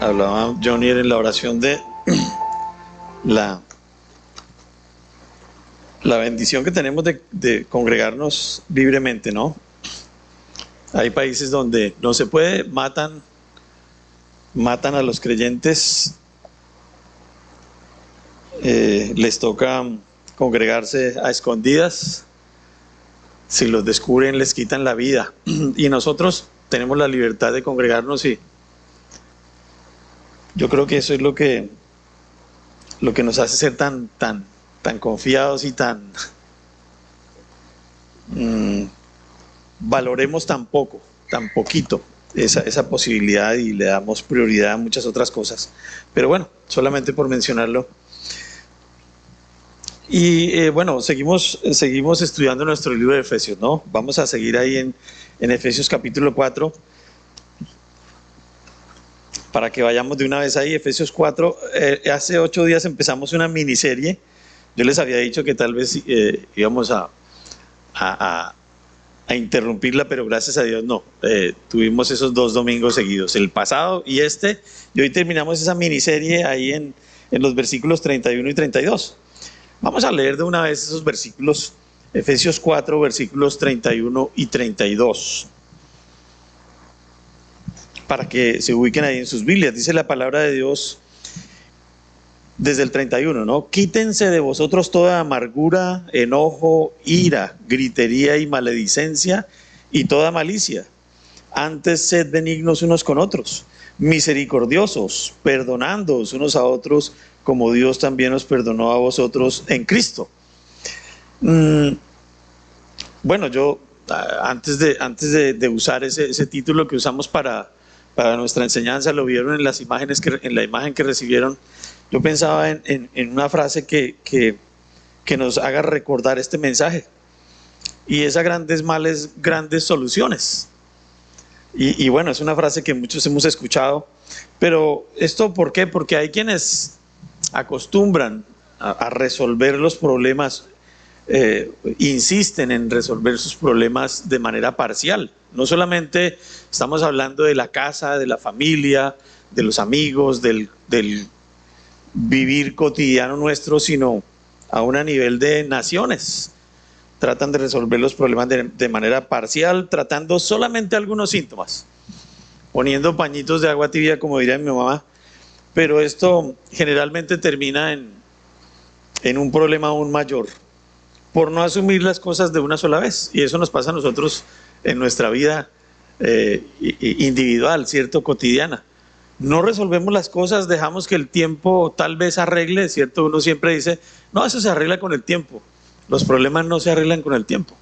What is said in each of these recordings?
hablaba Johnny en la oración de la, la bendición que tenemos de congregarnos libremente, ¿no? Hay países donde no se puede, matan a los creyentes, les toca congregarse a escondidas, si los descubren les quitan la vida, y nosotros tenemos la libertad de congregarnos, y yo creo que eso es lo que nos hace ser tan confiados y tan valoremos tan poquito esa posibilidad, y le damos prioridad a muchas otras cosas. Pero bueno, solamente por mencionarlo. Y bueno, seguimos estudiando nuestro libro de Efesios, ¿no? Vamos a seguir ahí en Efesios capítulo 4, para que vayamos de una vez ahí. Efesios 4, hace 8 días empezamos una miniserie. Yo les había dicho que tal vez íbamos a interrumpirla, pero gracias a Dios no. Tuvimos esos 2 domingos seguidos, el pasado y este, y hoy terminamos esa miniserie ahí en los versículos 31 y 32. Vamos a leer de una vez esos versículos, Efesios 4, versículos 31 y 32, para que se ubiquen ahí en sus Biblias. Dice la palabra de Dios desde el 31, ¿no? Quítense de vosotros toda amargura, enojo, ira, gritería y maledicencia y toda malicia. Antes sed benignos unos con otros, misericordiosos, perdonándoos unos a otros, como Dios también os perdonó a vosotros en Cristo. Bueno, yo antes de usar ese título que usamos para nuestra enseñanza, lo vieron en las imágenes, en la imagen que recibieron. Yo pensaba en una frase que nos haga recordar este mensaje, y es: a grandes males, grandes soluciones. Y bueno, es una frase que muchos hemos escuchado, pero ¿esto por qué? Porque hay quienes acostumbran a resolver los problemas, insisten en resolver sus problemas de manera parcial. No solamente estamos hablando de la casa, de la familia, de los amigos, del vivir cotidiano nuestro, sino aún a nivel de naciones. Tratan de resolver los problemas de manera parcial, tratando solamente algunos síntomas, poniendo pañitos de agua tibia, como diría mi mamá, pero esto generalmente termina en un problema aún mayor, por no asumir las cosas de una sola vez. Y eso nos pasa a nosotros en nuestra vida individual, ¿cierto? Cotidiana. No resolvemos las cosas, dejamos que el tiempo tal vez arregle, ¿cierto? Uno siempre dice: no, eso se arregla con el tiempo. Los problemas no se arreglan con el tiempo.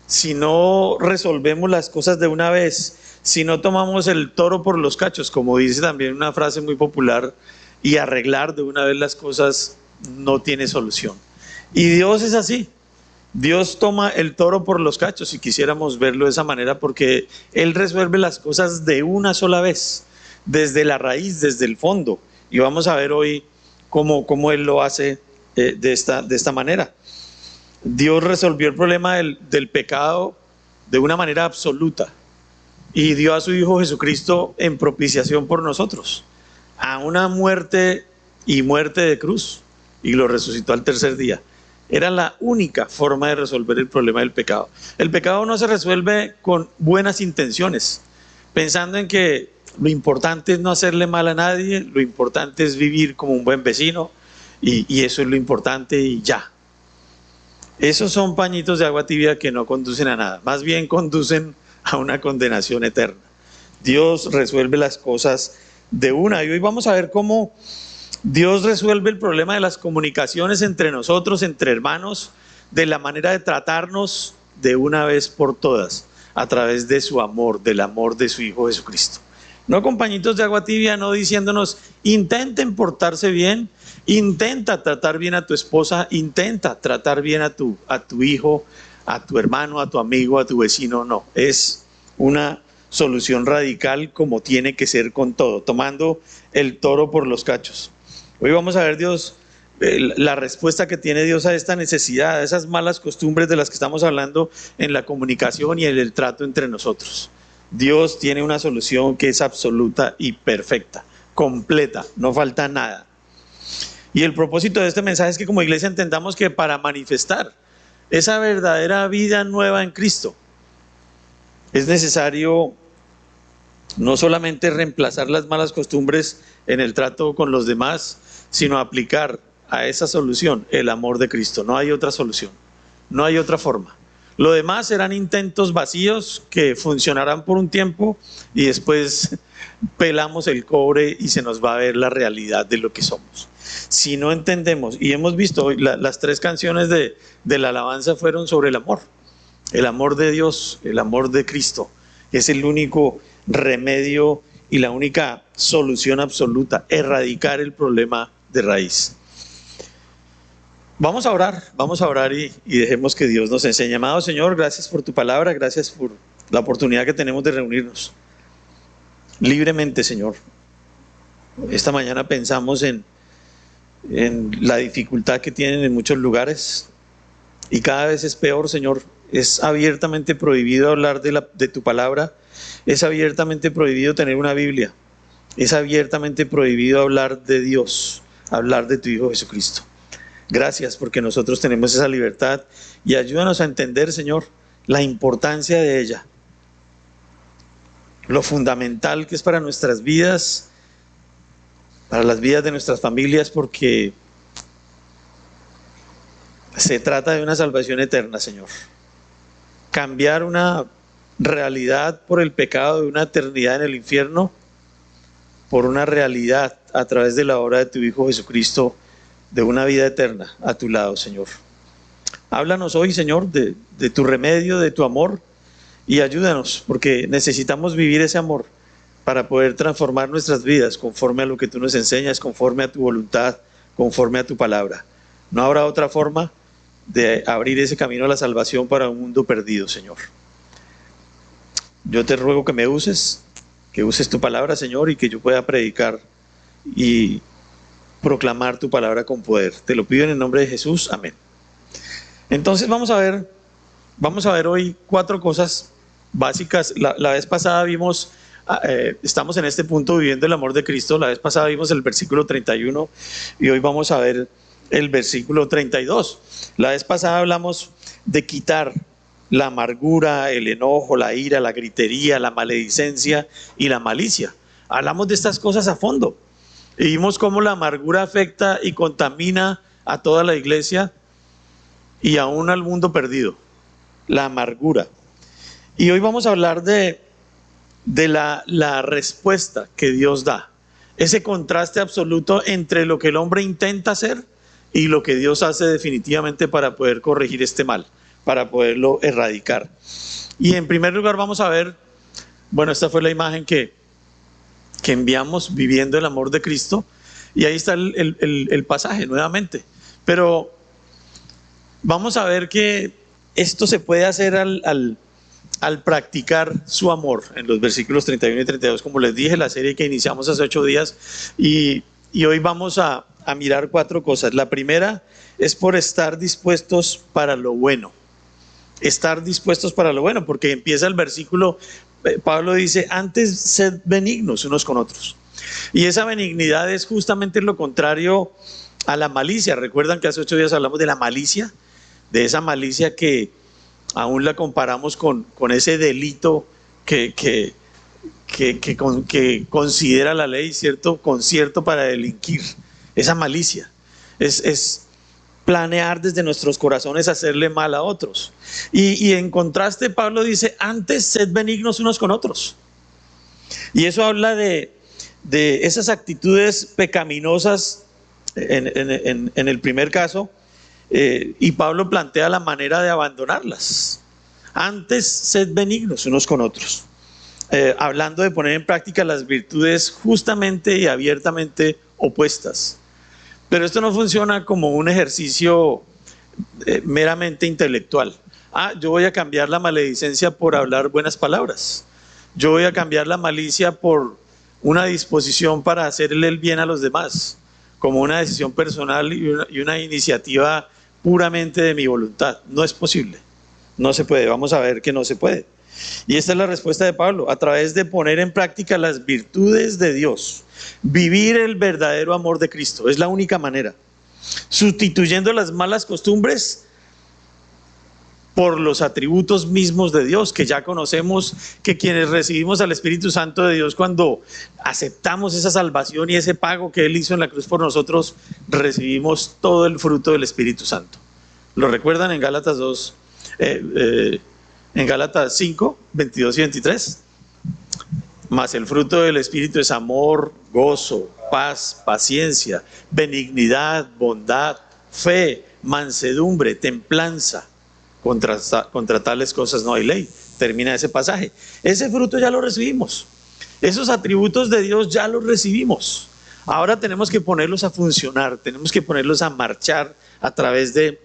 Si no resolvemos las cosas de una vez, si no tomamos el toro por los cachos, como dice también una frase muy popular, y arreglar de una vez las cosas, no tiene solución. Y Dios es así. Dios toma el toro por los cachos, si quisiéramos verlo de esa manera, porque Él resuelve las cosas de una sola vez, desde la raíz, desde el fondo. Y vamos a ver hoy cómo Él lo hace de esta manera. Dios resolvió el problema del pecado de una manera absoluta, y dio a su Hijo Jesucristo en propiciación por nosotros, a una muerte de cruz, y lo resucitó al tercer día. Era la única forma de resolver el problema del pecado. El pecado no se resuelve con buenas intenciones, pensando en que lo importante es no hacerle mal a nadie, lo importante es vivir como un buen vecino, y eso es lo importante, y ya. Esos son pañitos de agua tibia que no conducen a nada, más bien conducen a una condenación eterna. Dios resuelve las cosas de una, y hoy vamos a ver cómo Dios resuelve el problema de las comunicaciones entre nosotros, entre hermanos, de la manera de tratarnos de una vez por todas, a través de su amor, del amor de su Hijo Jesucristo. No con pañitos de agua tibia, no diciéndonos: intenten portarse bien, intenta tratar bien a tu esposa, intenta tratar bien a tu hijo, a tu hermano, a tu amigo, a tu vecino. No, es una solución radical, como tiene que ser con todo, tomando el toro por los cachos. Hoy vamos a ver la respuesta que tiene Dios a esta necesidad, a esas malas costumbres de las que estamos hablando en la comunicación y en el trato entre nosotros. Dios tiene una solución que es absoluta y perfecta completa, no falta nada. Y el propósito de este mensaje es que como iglesia entendamos que para manifestar esa verdadera vida nueva en Cristo, es necesario no solamente reemplazar las malas costumbres en el trato con los demás, sino aplicar a esa solución el amor de Cristo. No hay otra solución, no hay otra forma. Lo demás serán intentos vacíos que funcionarán por un tiempo y después pelamos el cobre y se nos va a ver la realidad de lo que somos. Si no entendemos, y hemos visto hoy, las tres canciones de la alabanza fueron sobre el amor de Dios, el amor de Cristo. Es el único remedio y la única solución absoluta, erradicar el problema de raíz. Vamos a orar y dejemos que Dios nos enseñe. Amado Señor, gracias por tu palabra, gracias por la oportunidad que tenemos de reunirnos libremente, Señor. Esta mañana pensamos en la dificultad que tienen en muchos lugares y cada vez es peor, Señor. Es abiertamente prohibido hablar de tu palabra, es abiertamente prohibido tener una Biblia, es abiertamente prohibido hablar de Dios, hablar de tu Hijo Jesucristo. Gracias porque nosotros tenemos esa libertad y ayúdanos a entender, Señor, la importancia de ella, lo fundamental que es para nuestras vidas, para las vidas de nuestras familias, porque se trata de una salvación eterna, Señor. Cambiar una realidad por el pecado de una eternidad en el infierno por una realidad a través de la obra de tu Hijo Jesucristo, de una vida eterna a tu lado, Señor. Háblanos hoy, Señor, de tu remedio, de tu amor, y ayúdanos, porque necesitamos vivir ese amor para poder transformar nuestras vidas conforme a lo que tú nos enseñas, conforme a tu voluntad, conforme a tu palabra. No habrá otra forma de abrir ese camino a la salvación para un mundo perdido, Señor. Yo te ruego que me uses, que uses tu palabra, Señor, y que yo pueda predicar y proclamar tu palabra con poder. Te lo pido en el nombre de Jesús. Amén. Entonces vamos a ver hoy 4 cosas básicas. La vez pasada vimos, estamos en este punto viviendo el amor de Cristo. La vez pasada vimos el versículo 31 y hoy vamos a ver el versículo 32. La vez pasada hablamos de quitar la amargura, el enojo, la ira, la gritería, la maledicencia y la malicia. Hablamos de estas cosas a fondo. Y vimos cómo la amargura afecta y contamina a toda la iglesia y aún al mundo perdido. La amargura. Y hoy vamos a hablar de la respuesta que Dios da. Ese contraste absoluto entre lo que el hombre intenta hacer y lo que Dios hace definitivamente para poder corregir este mal, para poderlo erradicar. Y en primer lugar vamos a ver, bueno, esta fue la imagen que enviamos, viviendo el amor de Cristo, y ahí está el pasaje nuevamente. Pero vamos a ver que esto se puede hacer al practicar su amor, en los versículos 31 y 32, como les dije, la serie que iniciamos hace 8 días, y hoy vamos a mirar 4 cosas. La primera es por estar dispuestos para lo bueno. Estar dispuestos para lo bueno, porque empieza el versículo, Pablo dice, antes sed benignos unos con otros. Y esa benignidad es justamente lo contrario a la malicia. ¿Recuerdan que hace 8 días hablamos de la malicia? De esa malicia que aún la comparamos con ese delito que considera la ley, ¿cierto? Concierto para delinquir. Esa malicia es planear desde nuestros corazones hacerle mal a otros. Y en contraste, Pablo dice, antes sed benignos unos con otros. Y eso habla de esas actitudes pecaminosas en el primer caso, y Pablo plantea la manera de abandonarlas. Antes sed benignos unos con otros. Hablando de poner en práctica las virtudes justamente y abiertamente opuestas. Pero esto no funciona como un ejercicio meramente intelectual. Yo voy a cambiar la maledicencia por hablar buenas palabras. Yo voy a cambiar la malicia por una disposición para hacerle el bien a los demás, como una decisión personal y una iniciativa puramente de mi voluntad. No es posible, no se puede. Vamos a ver que no se puede. Y esta es la respuesta de Pablo: a través de poner en práctica las virtudes de Dios, vivir el verdadero amor de Cristo. Es la única manera. Sustituyendo las malas costumbres por los atributos mismos de Dios, que ya conocemos, que quienes recibimos al Espíritu Santo de Dios, cuando aceptamos esa salvación y ese pago que Él hizo en la cruz por nosotros, recibimos todo el fruto del Espíritu Santo. ¿Lo recuerdan en Gálatas 2, en Gálatas 5, 22 y 23? Mas el fruto del Espíritu es amor, gozo, paz, paciencia, benignidad, bondad, fe, mansedumbre, templanza. Contra tales cosas no hay ley. Termina ese pasaje. Ese fruto ya lo recibimos. Esos atributos de Dios ya los recibimos. Ahora tenemos que ponerlos a funcionar, tenemos que ponerlos a marchar a través de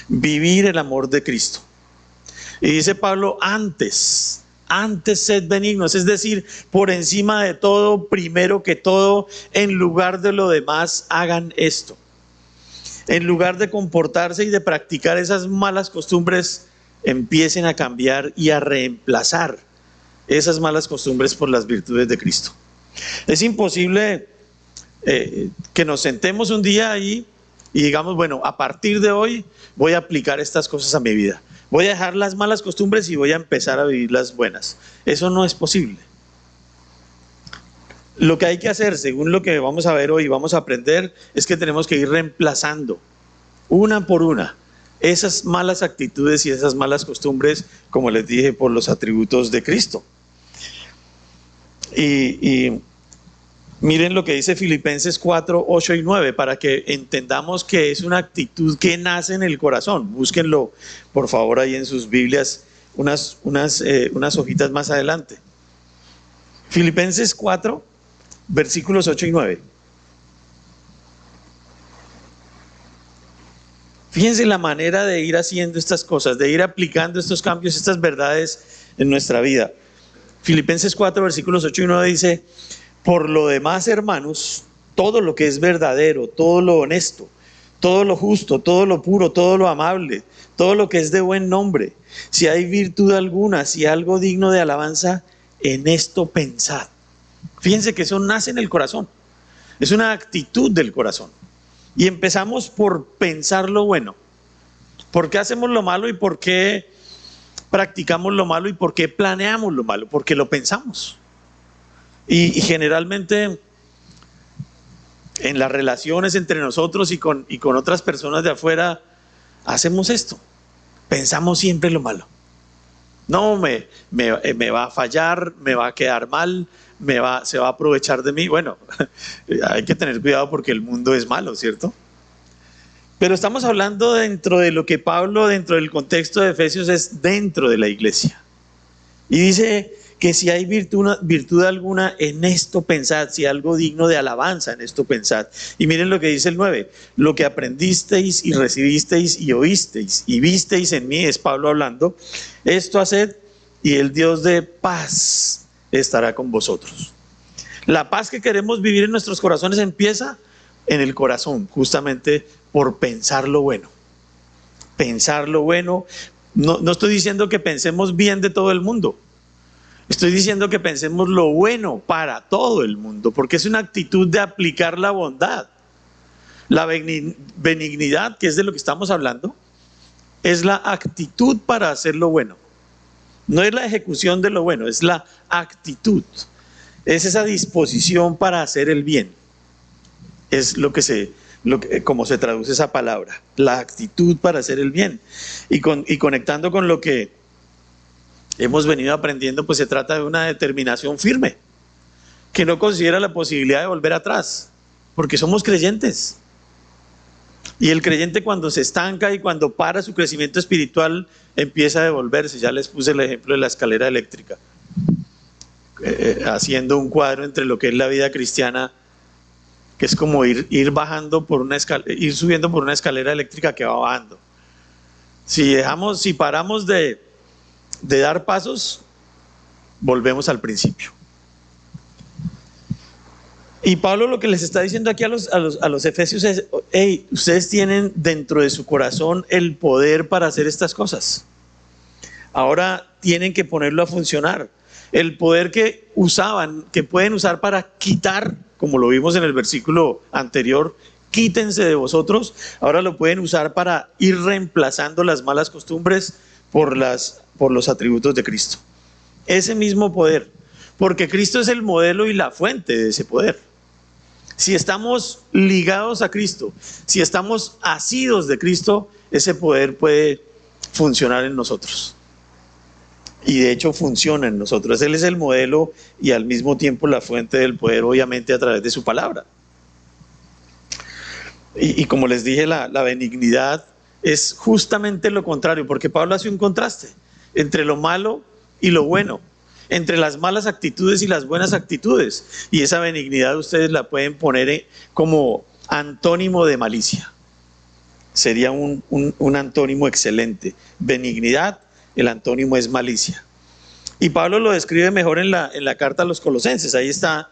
vivir el amor de Cristo. Y dice Pablo: antes sed benignos, es decir, por encima de todo, primero que todo, en lugar de lo demás, hagan esto. En lugar de comportarse y de practicar esas malas costumbres, empiecen a cambiar y a reemplazar esas malas costumbres por las virtudes de Cristo. Es imposible que nos sentemos un día ahí y digamos: bueno, a partir de hoy voy a aplicar estas cosas a mi vida. Voy a dejar las malas costumbres y voy a empezar a vivir las buenas. Eso no es posible. Lo que hay que hacer, según lo que vamos a ver hoy, vamos a aprender, es que tenemos que ir reemplazando una por una esas malas actitudes y esas malas costumbres, como les dije, por los atributos de Cristo. Y miren lo que dice Filipenses 4, 8 y 9, para que entendamos que es una actitud que nace en el corazón. Búsquenlo, por favor, ahí en sus Biblias, unas hojitas más adelante. Filipenses 4, versículos 8 y 9. Fíjense la manera de ir haciendo estas cosas, de ir aplicando estos cambios, estas verdades en nuestra vida. Filipenses 4, versículos 8 y 9 dice: por lo demás, hermanos, todo lo que es verdadero, todo lo honesto, todo lo justo, todo lo puro, todo lo amable, todo lo que es de buen nombre, si hay virtud alguna, si algo digno de alabanza, en esto pensad. Fíjense que eso nace en el corazón, es una actitud del corazón. Y empezamos por pensar lo bueno. ¿Por qué hacemos lo malo y por qué practicamos lo malo y por qué planeamos lo malo? Porque lo pensamos. Y generalmente en las relaciones entre nosotros y con otras personas de afuera hacemos esto. Pensamos siempre lo malo. No, me va a fallar, me va a quedar mal, se va a aprovechar de mí. Bueno, hay que tener cuidado porque el mundo es malo, ¿cierto? Pero estamos hablando dentro de lo que Pablo, dentro del contexto de Efesios, es dentro de la iglesia. Y dice que si hay virtud alguna, en esto pensad, si algo digno de alabanza, en esto pensad. Y miren lo que dice el 9: lo que aprendisteis y recibisteis y oísteis y visteis en mí, es Pablo hablando, esto haced y el Dios de paz estará con vosotros. La paz que queremos vivir en nuestros corazones empieza en el corazón, justamente por pensar lo bueno. Pensar lo bueno. No estoy diciendo que pensemos bien de todo el mundo. Estoy diciendo que pensemos lo bueno para todo el mundo, porque es una actitud de aplicar la bondad. La benignidad, que es de lo que estamos hablando, es la actitud para hacer lo bueno. No es la ejecución de lo bueno, es la actitud. Es esa disposición para hacer el bien. Es como se traduce esa palabra, la actitud para hacer el bien. Y conectando con lo que hemos venido aprendiendo, pues se trata de una determinación firme, que no considera la posibilidad de volver atrás, porque somos creyentes. Y el creyente, cuando se estanca y cuando para su crecimiento espiritual, empieza a devolverse. Ya les puse el ejemplo de la escalera eléctrica, haciendo un cuadro entre lo que es la vida cristiana, que es como ir bajando por ir subiendo por una escalera eléctrica que va bajando. Si paramos de dar pasos, volvemos al principio. Y Pablo lo que les está diciendo aquí a los efesios es: hey, ustedes tienen dentro de su corazón el poder para hacer estas cosas. Ahora tienen que ponerlo a funcionar. El poder que usaban, que pueden usar para quitar, como lo vimos en el versículo anterior, quítense de vosotros, ahora lo pueden usar para ir reemplazando las malas costumbres por los atributos de Cristo. Ese mismo poder, porque Cristo es el modelo y la fuente de ese poder. Si estamos ligados a Cristo, si estamos asidos de Cristo, ese poder puede funcionar en nosotros. Y de hecho funciona en nosotros. Él es el modelo y al mismo tiempo la fuente del poder, obviamente a través de su palabra. Y como les dije, la benignidad es justamente lo contrario, porque Pablo hace un contraste entre lo malo y lo bueno, entre las malas actitudes y las buenas actitudes. Y esa benignidad ustedes la pueden poner como antónimo de malicia. Sería un antónimo excelente. Benignidad, el antónimo es malicia. Y Pablo lo describe mejor en la carta a los Colosenses. Ahí está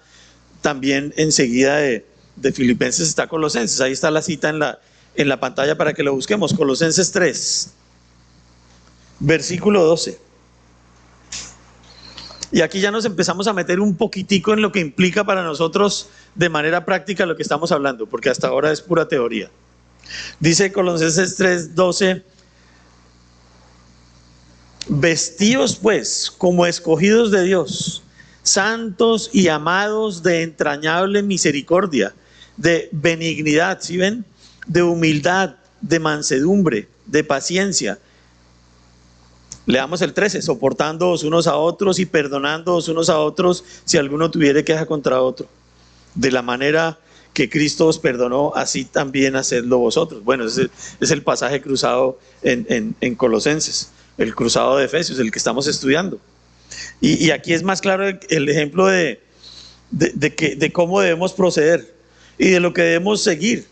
también enseguida de Filipenses está Colosenses. Ahí está la cita en la pantalla para que lo busquemos. Colosenses 3, versículo 12. Y aquí ya nos empezamos a meter un poquitico en lo que implica para nosotros de manera práctica lo que estamos hablando, porque hasta ahora es pura teoría. Dice Colosenses 3:12: vestíos pues como escogidos de Dios, santos y amados, de entrañable misericordia, de benignidad, ¿sí ven? De humildad, de mansedumbre, de paciencia. Leamos el 13: soportándoos unos a otros y perdonándoos unos a otros si alguno tuviere queja contra otro. De la manera que Cristo os perdonó, así también hacedlo vosotros. Bueno, ese es el pasaje cruzado en Colosenses, el cruzado de Efesios, el que estamos estudiando. Y aquí es más claro el ejemplo de cómo debemos proceder y de lo que debemos seguir.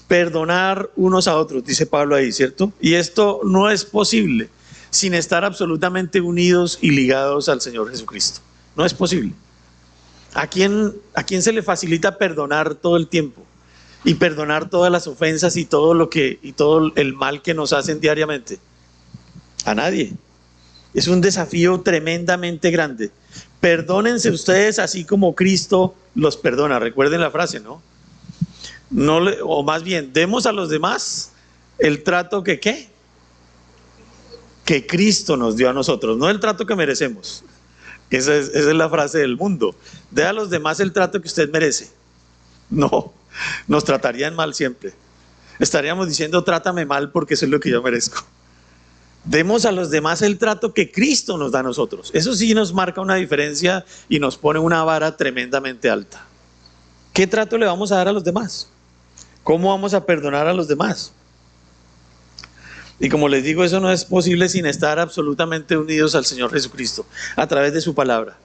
Perdonar unos a otros, dice Pablo ahí, ¿cierto? Y esto no es posible sin estar absolutamente unidos y ligados al Señor Jesucristo. No es posible. ¿A quién se le facilita perdonar todo el tiempo? Y perdonar todas las ofensas y todo el mal que nos hacen diariamente. A nadie. Es un desafío tremendamente grande. Perdónense ustedes así como Cristo los perdona. Recuerden la frase, ¿no? O más bien, demos a los demás el trato que Cristo nos dio a nosotros, no el trato que merecemos. Esa es la frase del mundo. Dé a los demás el trato que usted merece. No, nos tratarían mal siempre. Estaríamos diciendo, trátame mal porque eso es lo que yo merezco. Demos a los demás el trato que Cristo nos da a nosotros. Eso sí nos marca una diferencia y nos pone una vara tremendamente alta. ¿Qué trato le vamos a dar a los demás? ¿Cómo vamos a perdonar a los demás? Y como les digo, eso no es posible sin estar absolutamente unidos al Señor Jesucristo a través de su palabra.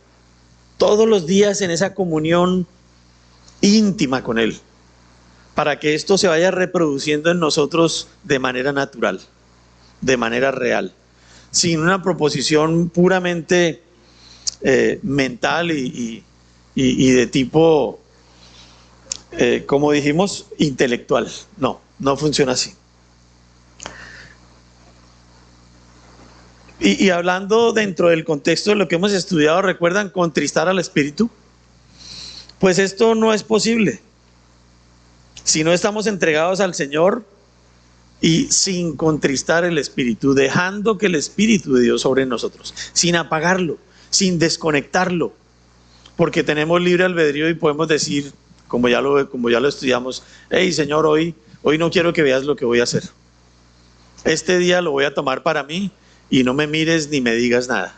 Todos los días en esa comunión íntima con Él, para que esto se vaya reproduciendo en nosotros de manera natural, de manera real, sin una proposición puramente mental y de tipo, como dijimos, intelectual. No funciona así. Y hablando dentro del contexto de lo que hemos estudiado, ¿recuerdan contristar al Espíritu? Pues esto no es posible. Si no estamos entregados al Señor y sin contristar el Espíritu, dejando que el Espíritu de Dios sobre nosotros, sin apagarlo, sin desconectarlo, porque tenemos libre albedrío y podemos decir, como ya lo estudiamos, hey Señor, hoy no quiero que veas lo que voy a hacer. Este día lo voy a tomar para mí y no me mires ni me digas nada.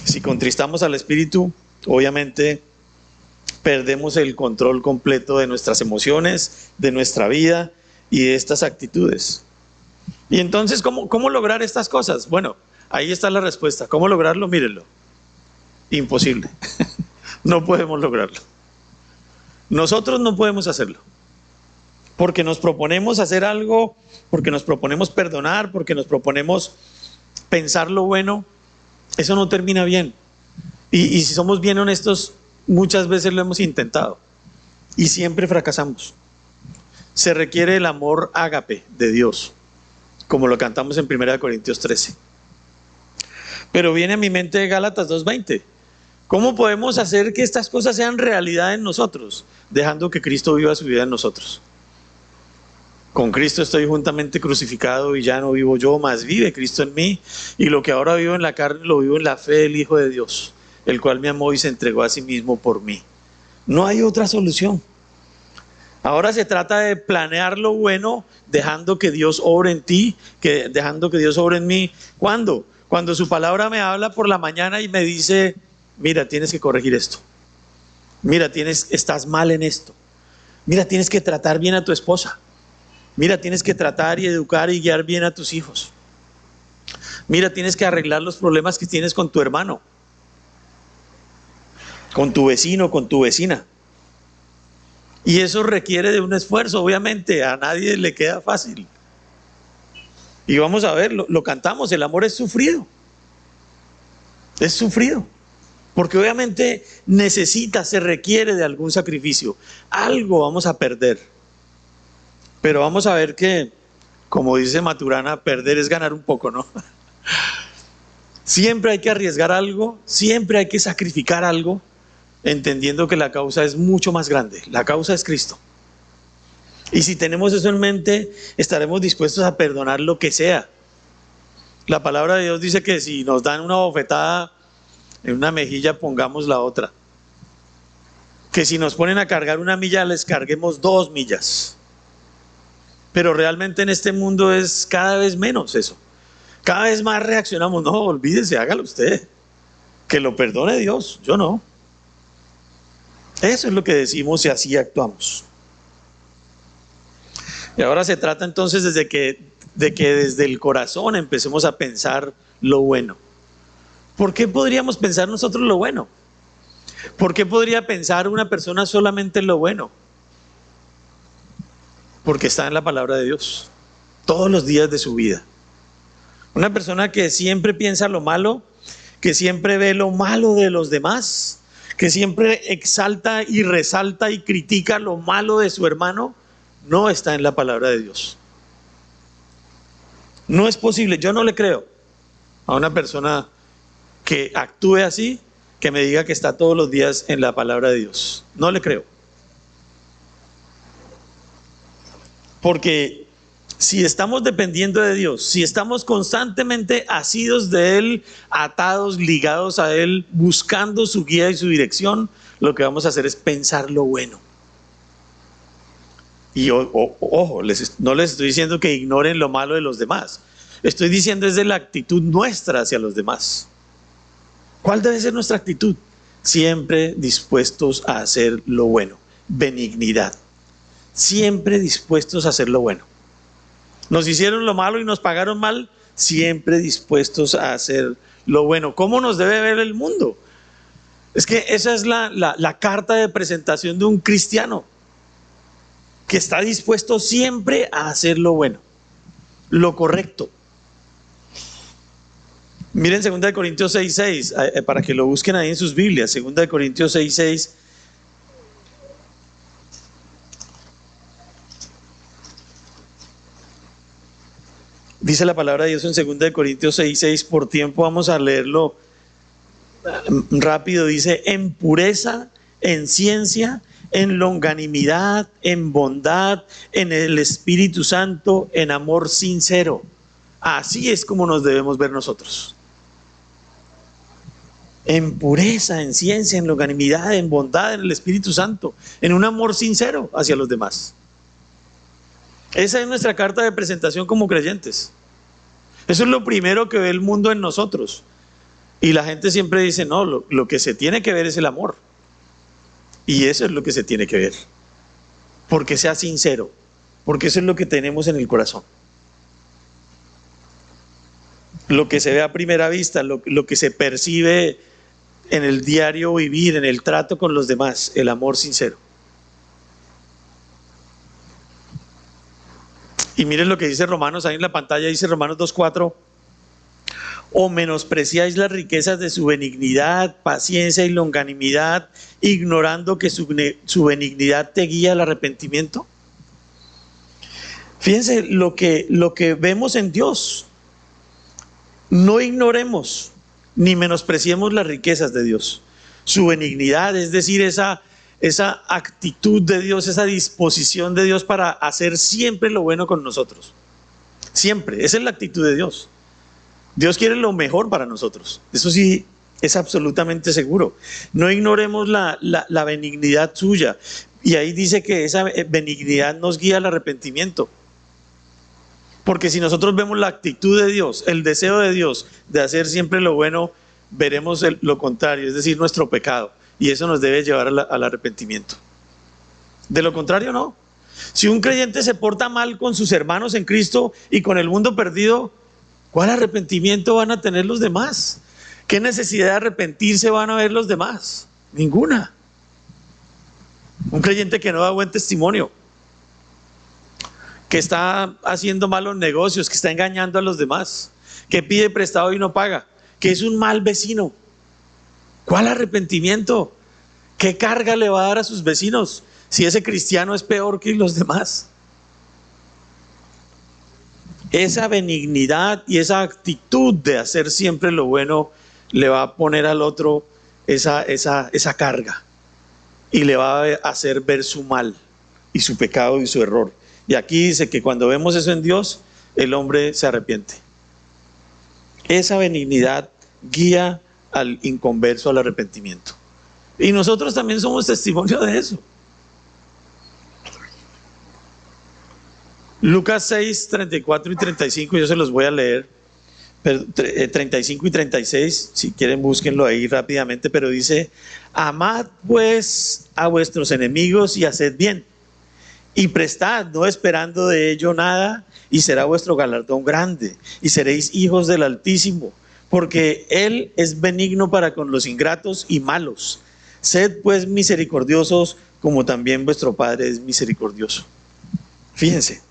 Si contristamos al Espíritu, obviamente perdemos el control completo de nuestras emociones, de nuestra vida y de estas actitudes. Y entonces, ¿cómo lograr estas cosas? Bueno, ahí está la respuesta. ¿Cómo lograrlo? Mírenlo. Imposible. No podemos lograrlo. Nosotros no podemos hacerlo. Porque nos proponemos hacer algo, porque nos proponemos perdonar, porque nos proponemos pensar lo bueno, eso no termina bien. Y si somos bien honestos, muchas veces lo hemos intentado y siempre fracasamos. Se requiere el amor ágape de Dios, como lo cantamos en 1 Corintios 13. Pero viene a mi mente Gálatas 2:20. ¿Cómo podemos hacer que estas cosas sean realidad en nosotros? Dejando que Cristo viva su vida en nosotros. Con Cristo estoy juntamente crucificado y ya no vivo yo, mas vive Cristo en mí. Y lo que ahora vivo en la carne lo vivo en la fe del Hijo de Dios, el cual me amó y se entregó a sí mismo por mí. No hay otra solución. Ahora se trata de planear lo bueno, dejando que Dios obre en ti, dejando que Dios obre en mí. ¿Cuándo? Cuando su palabra me habla por la mañana y me dice, mira, tienes que corregir esto. Mira, estás mal en esto. Mira, tienes que tratar bien a tu esposa. Mira, tienes que tratar y educar y guiar bien a tus hijos. Mira, tienes que arreglar los problemas que tienes con tu hermano, con tu vecino, con tu vecina. Y eso requiere de un esfuerzo, obviamente, a nadie le queda fácil. Y vamos a ver, lo cantamos, el amor es sufrido. Es sufrido. Porque obviamente se requiere de algún sacrificio. Algo vamos a perder. Pero vamos a ver que, como dice Maturana, perder es ganar un poco, ¿no? Siempre hay que arriesgar algo, siempre hay que sacrificar algo, entendiendo que la causa es mucho más grande. La causa es Cristo. Y si tenemos eso en mente, estaremos dispuestos a perdonar lo que sea. La palabra de Dios dice que si nos dan una bofetada en una mejilla, pongamos la otra. Que si nos ponen a cargar una milla, les carguemos 2 millas. Pero realmente en este mundo es cada vez menos eso. Cada vez más reaccionamos, no, olvídese, hágalo usted. Que lo perdone Dios, yo no. Eso es lo que decimos y así actuamos. Y ahora se trata entonces de que desde el corazón empecemos a pensar lo bueno. ¿Por qué podríamos pensar nosotros lo bueno? ¿Por qué podría pensar una persona solamente en lo bueno? Porque está en la palabra de Dios todos los días de su vida. Una persona que siempre piensa lo malo, que siempre ve lo malo de los demás, que siempre exalta y resalta y critica lo malo de su hermano, no está en la palabra de Dios. No es posible, yo no le creo a una persona que actúe así, que me diga que está todos los días en la palabra de Dios. No le creo. Porque si estamos dependiendo de Dios, si estamos constantemente asidos de Él, atados, ligados a Él, buscando su guía y su dirección, lo que vamos a hacer es pensar lo bueno. Y ojo, no les estoy diciendo que ignoren lo malo de los demás. Estoy diciendo es de la actitud nuestra hacia los demás. ¿Cuál debe ser nuestra actitud? Siempre dispuestos a hacer lo bueno. Benignidad. Siempre dispuestos a hacer lo bueno. Nos hicieron lo malo y nos pagaron mal, siempre dispuestos a hacer lo bueno. ¿Cómo nos debe ver el mundo? Es que esa es la carta de presentación de un cristiano, que está dispuesto siempre a hacer lo bueno, lo correcto. Miren 2 Corintios 6:6, para que lo busquen ahí en sus Biblias. 2 Corintios 6:6. Dice la palabra de Dios en 2 Corintios 6:6, por tiempo vamos a leerlo rápido. Dice, en pureza, en ciencia, en longanimidad, en bondad, en el Espíritu Santo, en amor sincero. Así es como nos debemos ver nosotros. En pureza, en ciencia, en longanimidad, en bondad, en el Espíritu Santo, en un amor sincero hacia los demás. Esa es nuestra carta de presentación como creyentes. Eso es lo primero que ve el mundo en nosotros. Y la gente siempre dice, no, lo que se tiene que ver es el amor. Y eso es lo que se tiene que ver. Porque sea sincero. Porque eso es lo que tenemos en el corazón. Lo que se ve a primera vista, lo que se percibe en el diario vivir, en el trato con los demás, el amor sincero. Y miren lo que dice Romanos, ahí en la pantalla dice Romanos 2:4. ¿O menospreciáis las riquezas de su benignidad, paciencia y longanimidad, ignorando que su benignidad te guía al arrepentimiento? Fíjense lo que vemos en Dios. No ignoremos ni menospreciemos las riquezas de Dios. Su benignidad, es decir, esa actitud de Dios, esa disposición de Dios para hacer siempre lo bueno con nosotros. Siempre, esa es la actitud de Dios. Dios quiere lo mejor para nosotros. Eso sí es absolutamente seguro. No ignoremos la benignidad suya. Y ahí dice que esa benignidad nos guía al arrepentimiento. Porque si nosotros vemos la actitud de Dios, el deseo de Dios de hacer siempre lo bueno, veremos lo contrario, es decir, nuestro pecado. Y eso nos debe llevar al arrepentimiento. De lo contrario, no. Si un creyente se porta mal con sus hermanos en Cristo y con el mundo perdido, ¿cuál arrepentimiento van a tener los demás? ¿Qué necesidad de arrepentirse van a ver los demás? Ninguna. Un creyente que no da buen testimonio, que está haciendo malos negocios, que está engañando a los demás, que pide prestado y no paga, que es un mal vecino. ¿Cuál arrepentimiento? ¿Qué carga le va a dar a sus vecinos si ese cristiano es peor que los demás? Esa benignidad y esa actitud de hacer siempre lo bueno le va a poner al otro esa carga y le va a hacer ver su mal y su pecado y su error. Y aquí dice que cuando vemos eso en Dios, el hombre se arrepiente. Esa benignidad guía al inconverso al arrepentimiento. Y nosotros también somos testimonio de eso. Lucas 6, 34 y 35, yo se los voy a leer. 35 y 36, si quieren búsquenlo ahí rápidamente, pero dice: amad pues a vuestros enemigos y haced bien, y prestad, no esperando de ello nada, y será vuestro galardón grande, y seréis hijos del Altísimo, porque Él es benigno para con los ingratos y malos. Sed pues misericordiosos, como también vuestro Padre es misericordioso. Fíjense.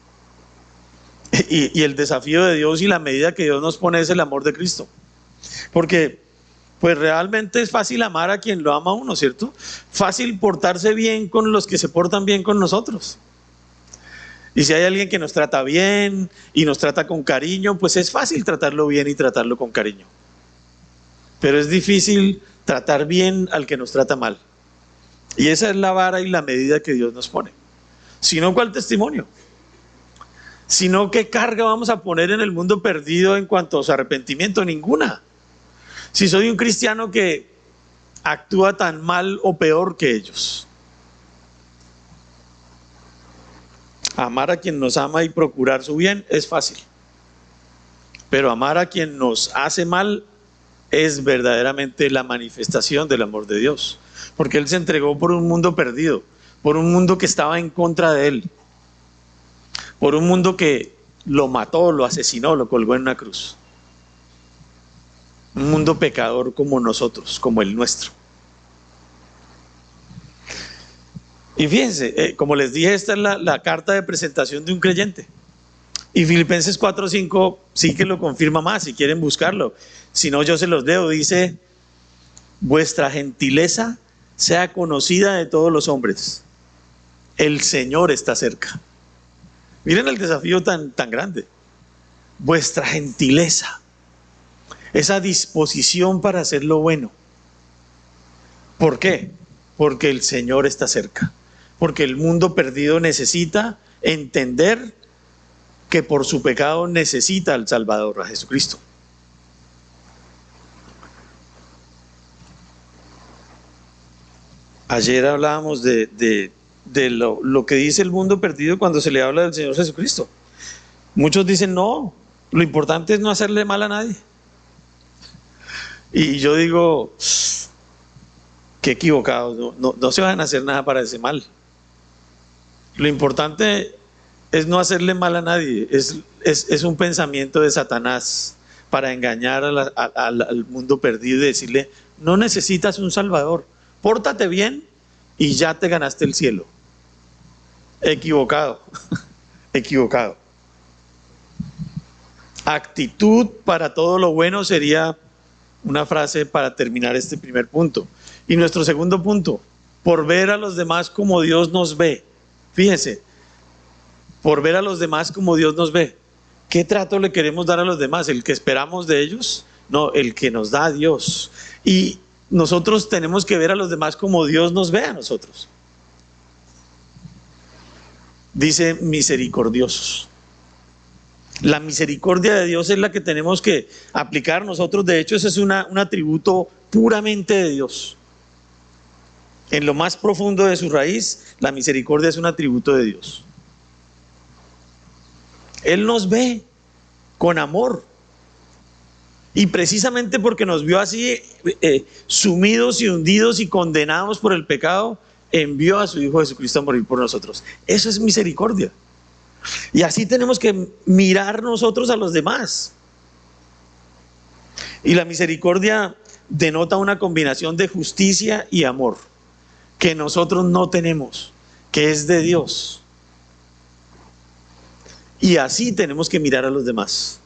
Y el desafío de Dios y la medida que Dios nos pone es el amor de Cristo. Porque pues realmente es fácil amar a quien lo ama a uno, ¿cierto? Fácil portarse bien con los que se portan bien con nosotros. Y si hay alguien que nos trata bien y nos trata con cariño, pues es fácil tratarlo bien y tratarlo con cariño. Pero es difícil tratar bien al que nos trata mal. Y esa es la vara y la medida que Dios nos pone. Si no, ¿cuál testimonio? Sino qué carga vamos a poner en el mundo perdido en cuanto a su arrepentimiento. Ninguna. Si soy un cristiano que actúa tan mal o peor que ellos. Amar a quien nos ama y procurar su bien es fácil, pero amar a quien nos hace mal es verdaderamente la manifestación del amor de Dios, porque Él se entregó por un mundo perdido, por un mundo que estaba en contra de Él, por un mundo que lo mató, lo asesinó, lo colgó en una cruz. Un mundo pecador como nosotros, como el nuestro. Y fíjense, como les dije, esta es la carta de presentación de un creyente. Y Filipenses 4:5 sí que lo confirma más, si quieren buscarlo. Si no, yo se los leo. Dice: vuestra gentileza sea conocida de todos los hombres. El Señor está cerca. Miren el desafío tan grande. Vuestra gentileza, esa disposición para hacer lo bueno. ¿Por qué? Porque el Señor está cerca. Porque el mundo perdido necesita entender que por su pecado necesita al Salvador, a Jesucristo. Ayer hablábamos de lo que dice el mundo perdido cuando se le habla del Señor Jesucristo. Muchos dicen: no, lo importante es no hacerle mal a nadie. Y yo digo: qué equivocados, no se van a hacer nada para ese mal. Lo importante es no hacerle mal a nadie. Es un pensamiento de Satanás para engañar al mundo perdido y decirle: no necesitas un Salvador, pórtate bien y ya te ganaste el cielo. Equivocado. Equivocado. Actitud para todo lo bueno sería una frase para terminar este primer punto. Y nuestro segundo punto: por ver a los demás como Dios nos ve. Fíjense, por ver a los demás como Dios nos ve. ¿Qué trato le queremos dar a los demás? ¿El que esperamos de ellos? No, el que nos da a Dios. Y nosotros tenemos que ver a los demás como Dios nos ve a nosotros. Dice misericordiosos. La misericordia de Dios es la que tenemos que aplicar nosotros. De hecho, ese es un atributo puramente de Dios. En lo más profundo de su raíz, la misericordia es un atributo de Dios. Él nos ve con amor. Y precisamente porque nos vio así, sumidos y hundidos y condenados por el pecado, envió a su Hijo Jesucristo a morir por nosotros. Eso es misericordia. Y así tenemos que mirar nosotros a los demás. Y la misericordia denota una combinación de justicia y amor que nosotros no tenemos, que es de Dios. Y así tenemos que mirar a los demás,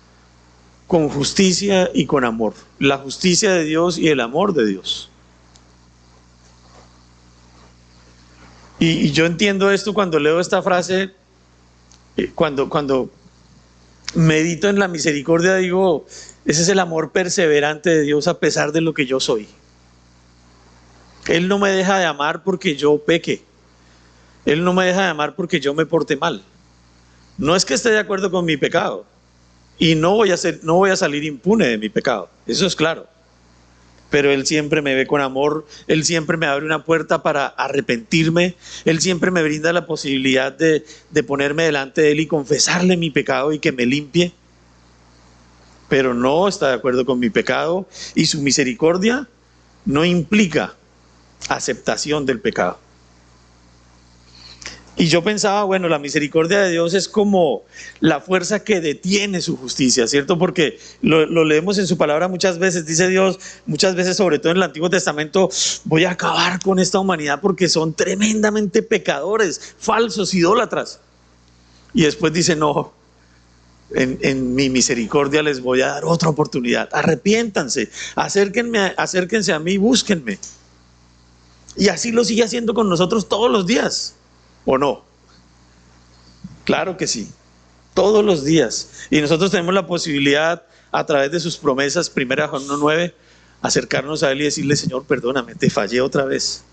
con justicia y con amor. La justicia de Dios y el amor de Dios. Y yo entiendo esto cuando leo esta frase, cuando medito en la misericordia, digo, ese es el amor perseverante de Dios a pesar de lo que yo soy. Él no me deja de amar porque yo peque. Él no me deja de amar porque yo me porte mal. No es que esté de acuerdo con mi pecado. Y no voy a salir impune de mi pecado. Eso es claro. Pero Él siempre me ve con amor. Él siempre me abre una puerta para arrepentirme. Él siempre me brinda la posibilidad de ponerme delante de Él y confesarle mi pecado y que me limpie. Pero no está de acuerdo con mi pecado. Y su misericordia no implica aceptación del pecado. Y yo pensaba, bueno, la misericordia de Dios es como la fuerza que detiene su justicia, ¿cierto? Porque lo leemos en su palabra muchas veces, dice Dios, muchas veces, sobre todo en el Antiguo Testamento, voy a acabar con esta humanidad porque son tremendamente pecadores, falsos, idólatras. Y después dice, no, en mi misericordia les voy a dar otra oportunidad. Arrepiéntanse, acérquense a mí, búsquenme. Y así lo sigue haciendo con nosotros todos los días. ¿O no? Claro que sí, todos los días. Y nosotros tenemos la posibilidad, a través de sus promesas, 1 Juan 1:9, acercarnos a Él y decirle, Señor, perdóname, te fallé otra vez.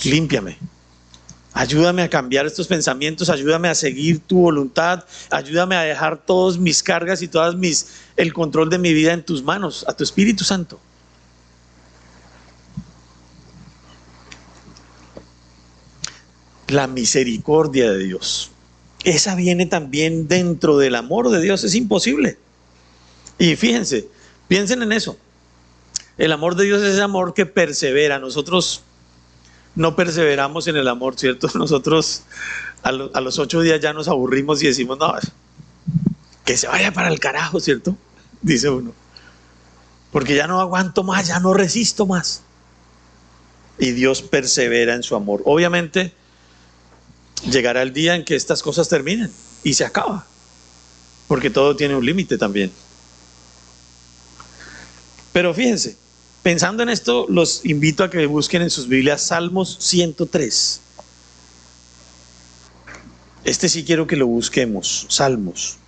Límpiame. Ayúdame a cambiar estos pensamientos, ayúdame a seguir tu voluntad, ayúdame a dejar todas mis cargas y el control de mi vida en tus manos, a tu Espíritu Santo. La misericordia de Dios, esa viene también dentro del amor de Dios, es imposible. Y fíjense, piensen en eso. El amor de Dios es ese amor que persevera. Nosotros no perseveramos en el amor, ¿cierto? Nosotros a los 8 días ya nos aburrimos y decimos, no, que se vaya para el carajo, ¿cierto? Dice uno. Porque ya no aguanto más, ya no resisto más. Y Dios persevera en su amor. Obviamente, llegará el día en que estas cosas terminen y se acaba, porque todo tiene un límite también. Pero fíjense, pensando en esto, los invito a que busquen en sus Biblias Salmos 103. Este sí quiero que lo busquemos. Salmos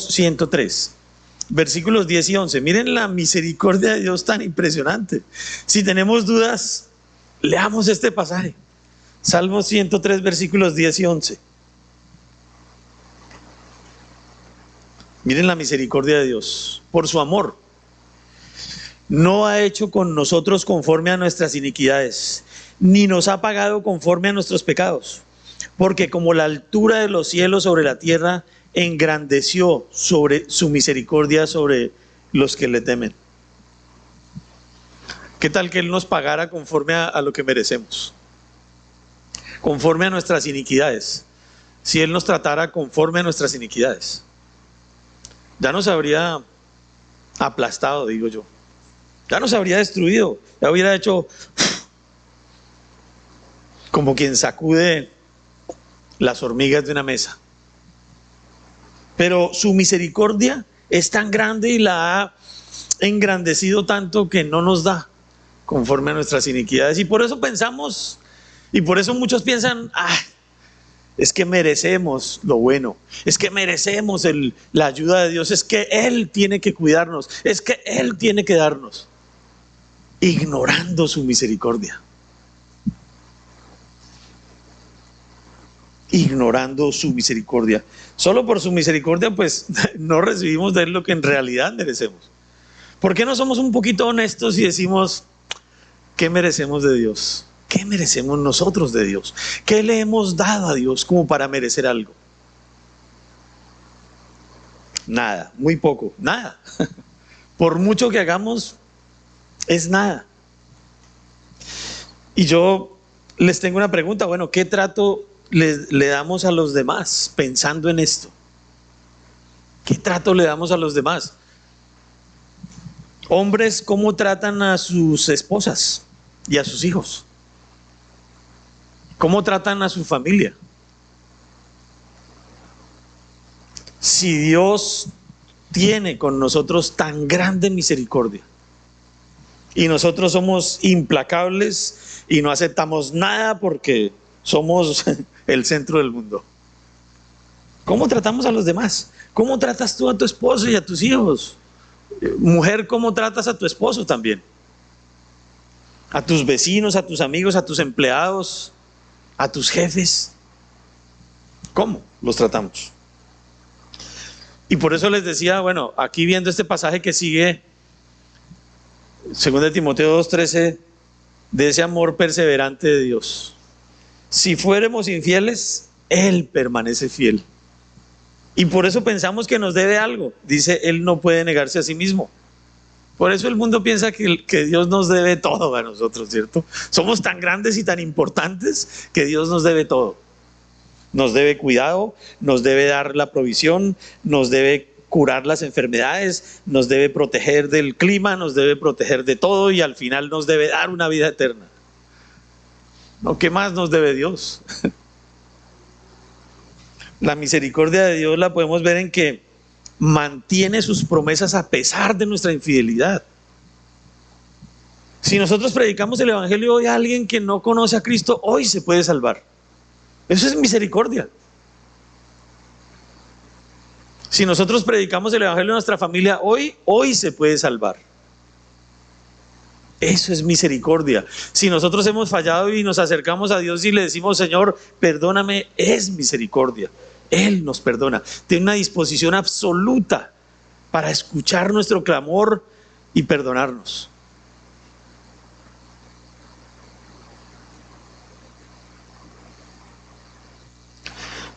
103, versículos 10 y 11. Miren la misericordia de Dios tan impresionante. Si tenemos dudas, leamos este pasaje. Salmos 103, versículos 10 y 11. Miren la misericordia de Dios. Por su amor, no ha hecho con nosotros conforme a nuestras iniquidades, ni nos ha pagado conforme a nuestros pecados. Porque como la altura de los cielos sobre la tierra, engrandeció sobre su misericordia sobre los que le temen. ¿Qué tal que Él nos pagara conforme a lo que merecemos? Conforme a nuestras iniquidades. Si Él nos tratara conforme a nuestras iniquidades, ya nos habría aplastado, digo yo. Ya nos habría destruido. Ya hubiera hecho como quien sacude las hormigas de una mesa. Pero su misericordia es tan grande y la ha engrandecido tanto que no nos da conforme a nuestras iniquidades. Y por eso pensamos, y por eso muchos piensan, Es que merecemos lo bueno, es que merecemos la ayuda de Dios, es que Él tiene que cuidarnos, es que Él tiene que darnos, ignorando su misericordia. Ignorando su misericordia. Solo por su misericordia, pues no recibimos de Él lo que en realidad merecemos. ¿Por qué no somos un poquito honestos y decimos, ¿qué merecemos de Dios? ¿Qué merecemos nosotros de Dios? ¿Qué le hemos dado a Dios como para merecer algo? Nada, muy poco, nada. Por mucho que hagamos, es nada. Y yo les tengo una pregunta, bueno, ¿qué trato le damos a los demás pensando en esto? ¿Qué trato le damos a los demás? Hombres, ¿cómo tratan a sus esposas y a sus hijos? ¿Cómo tratan a su familia? Si Dios tiene con nosotros tan grande misericordia y nosotros somos implacables y no aceptamos nada porque somos el centro del mundo, ¿cómo tratamos a los demás? ¿Cómo tratas tú a tu esposo y a tus hijos? Mujer, ¿cómo tratas a tu esposo también? A tus vecinos, a tus amigos, a tus empleados, a tus jefes. ¿Cómo los tratamos? Y por eso les decía, bueno, aquí viendo este pasaje que sigue, 2 Timoteo 2:13, de ese amor perseverante de Dios. Si fuéramos infieles, Él permanece fiel. Y por eso pensamos que nos debe algo. Dice, Él no puede negarse a sí mismo. Por eso el mundo piensa que Dios nos debe todo a nosotros, ¿cierto? Somos tan grandes y tan importantes que Dios nos debe todo. Nos debe cuidado, nos debe dar la provisión, nos debe curar las enfermedades, nos debe proteger del clima, nos debe proteger de todo y al final nos debe dar una vida eterna. ¿No? ¿Qué más nos debe Dios? La misericordia de Dios la podemos ver en que mantiene sus promesas a pesar de nuestra infidelidad. Si nosotros predicamos el evangelio hoy a alguien que no conoce a Cristo, hoy se puede salvar. Eso es misericordia. Si nosotros predicamos el evangelio a nuestra familia hoy se puede salvar. Eso es misericordia. Si nosotros hemos fallado y nos acercamos a Dios y le decimos, Señor, perdóname, es misericordia. Él nos perdona. Tiene una disposición absoluta para escuchar nuestro clamor y perdonarnos.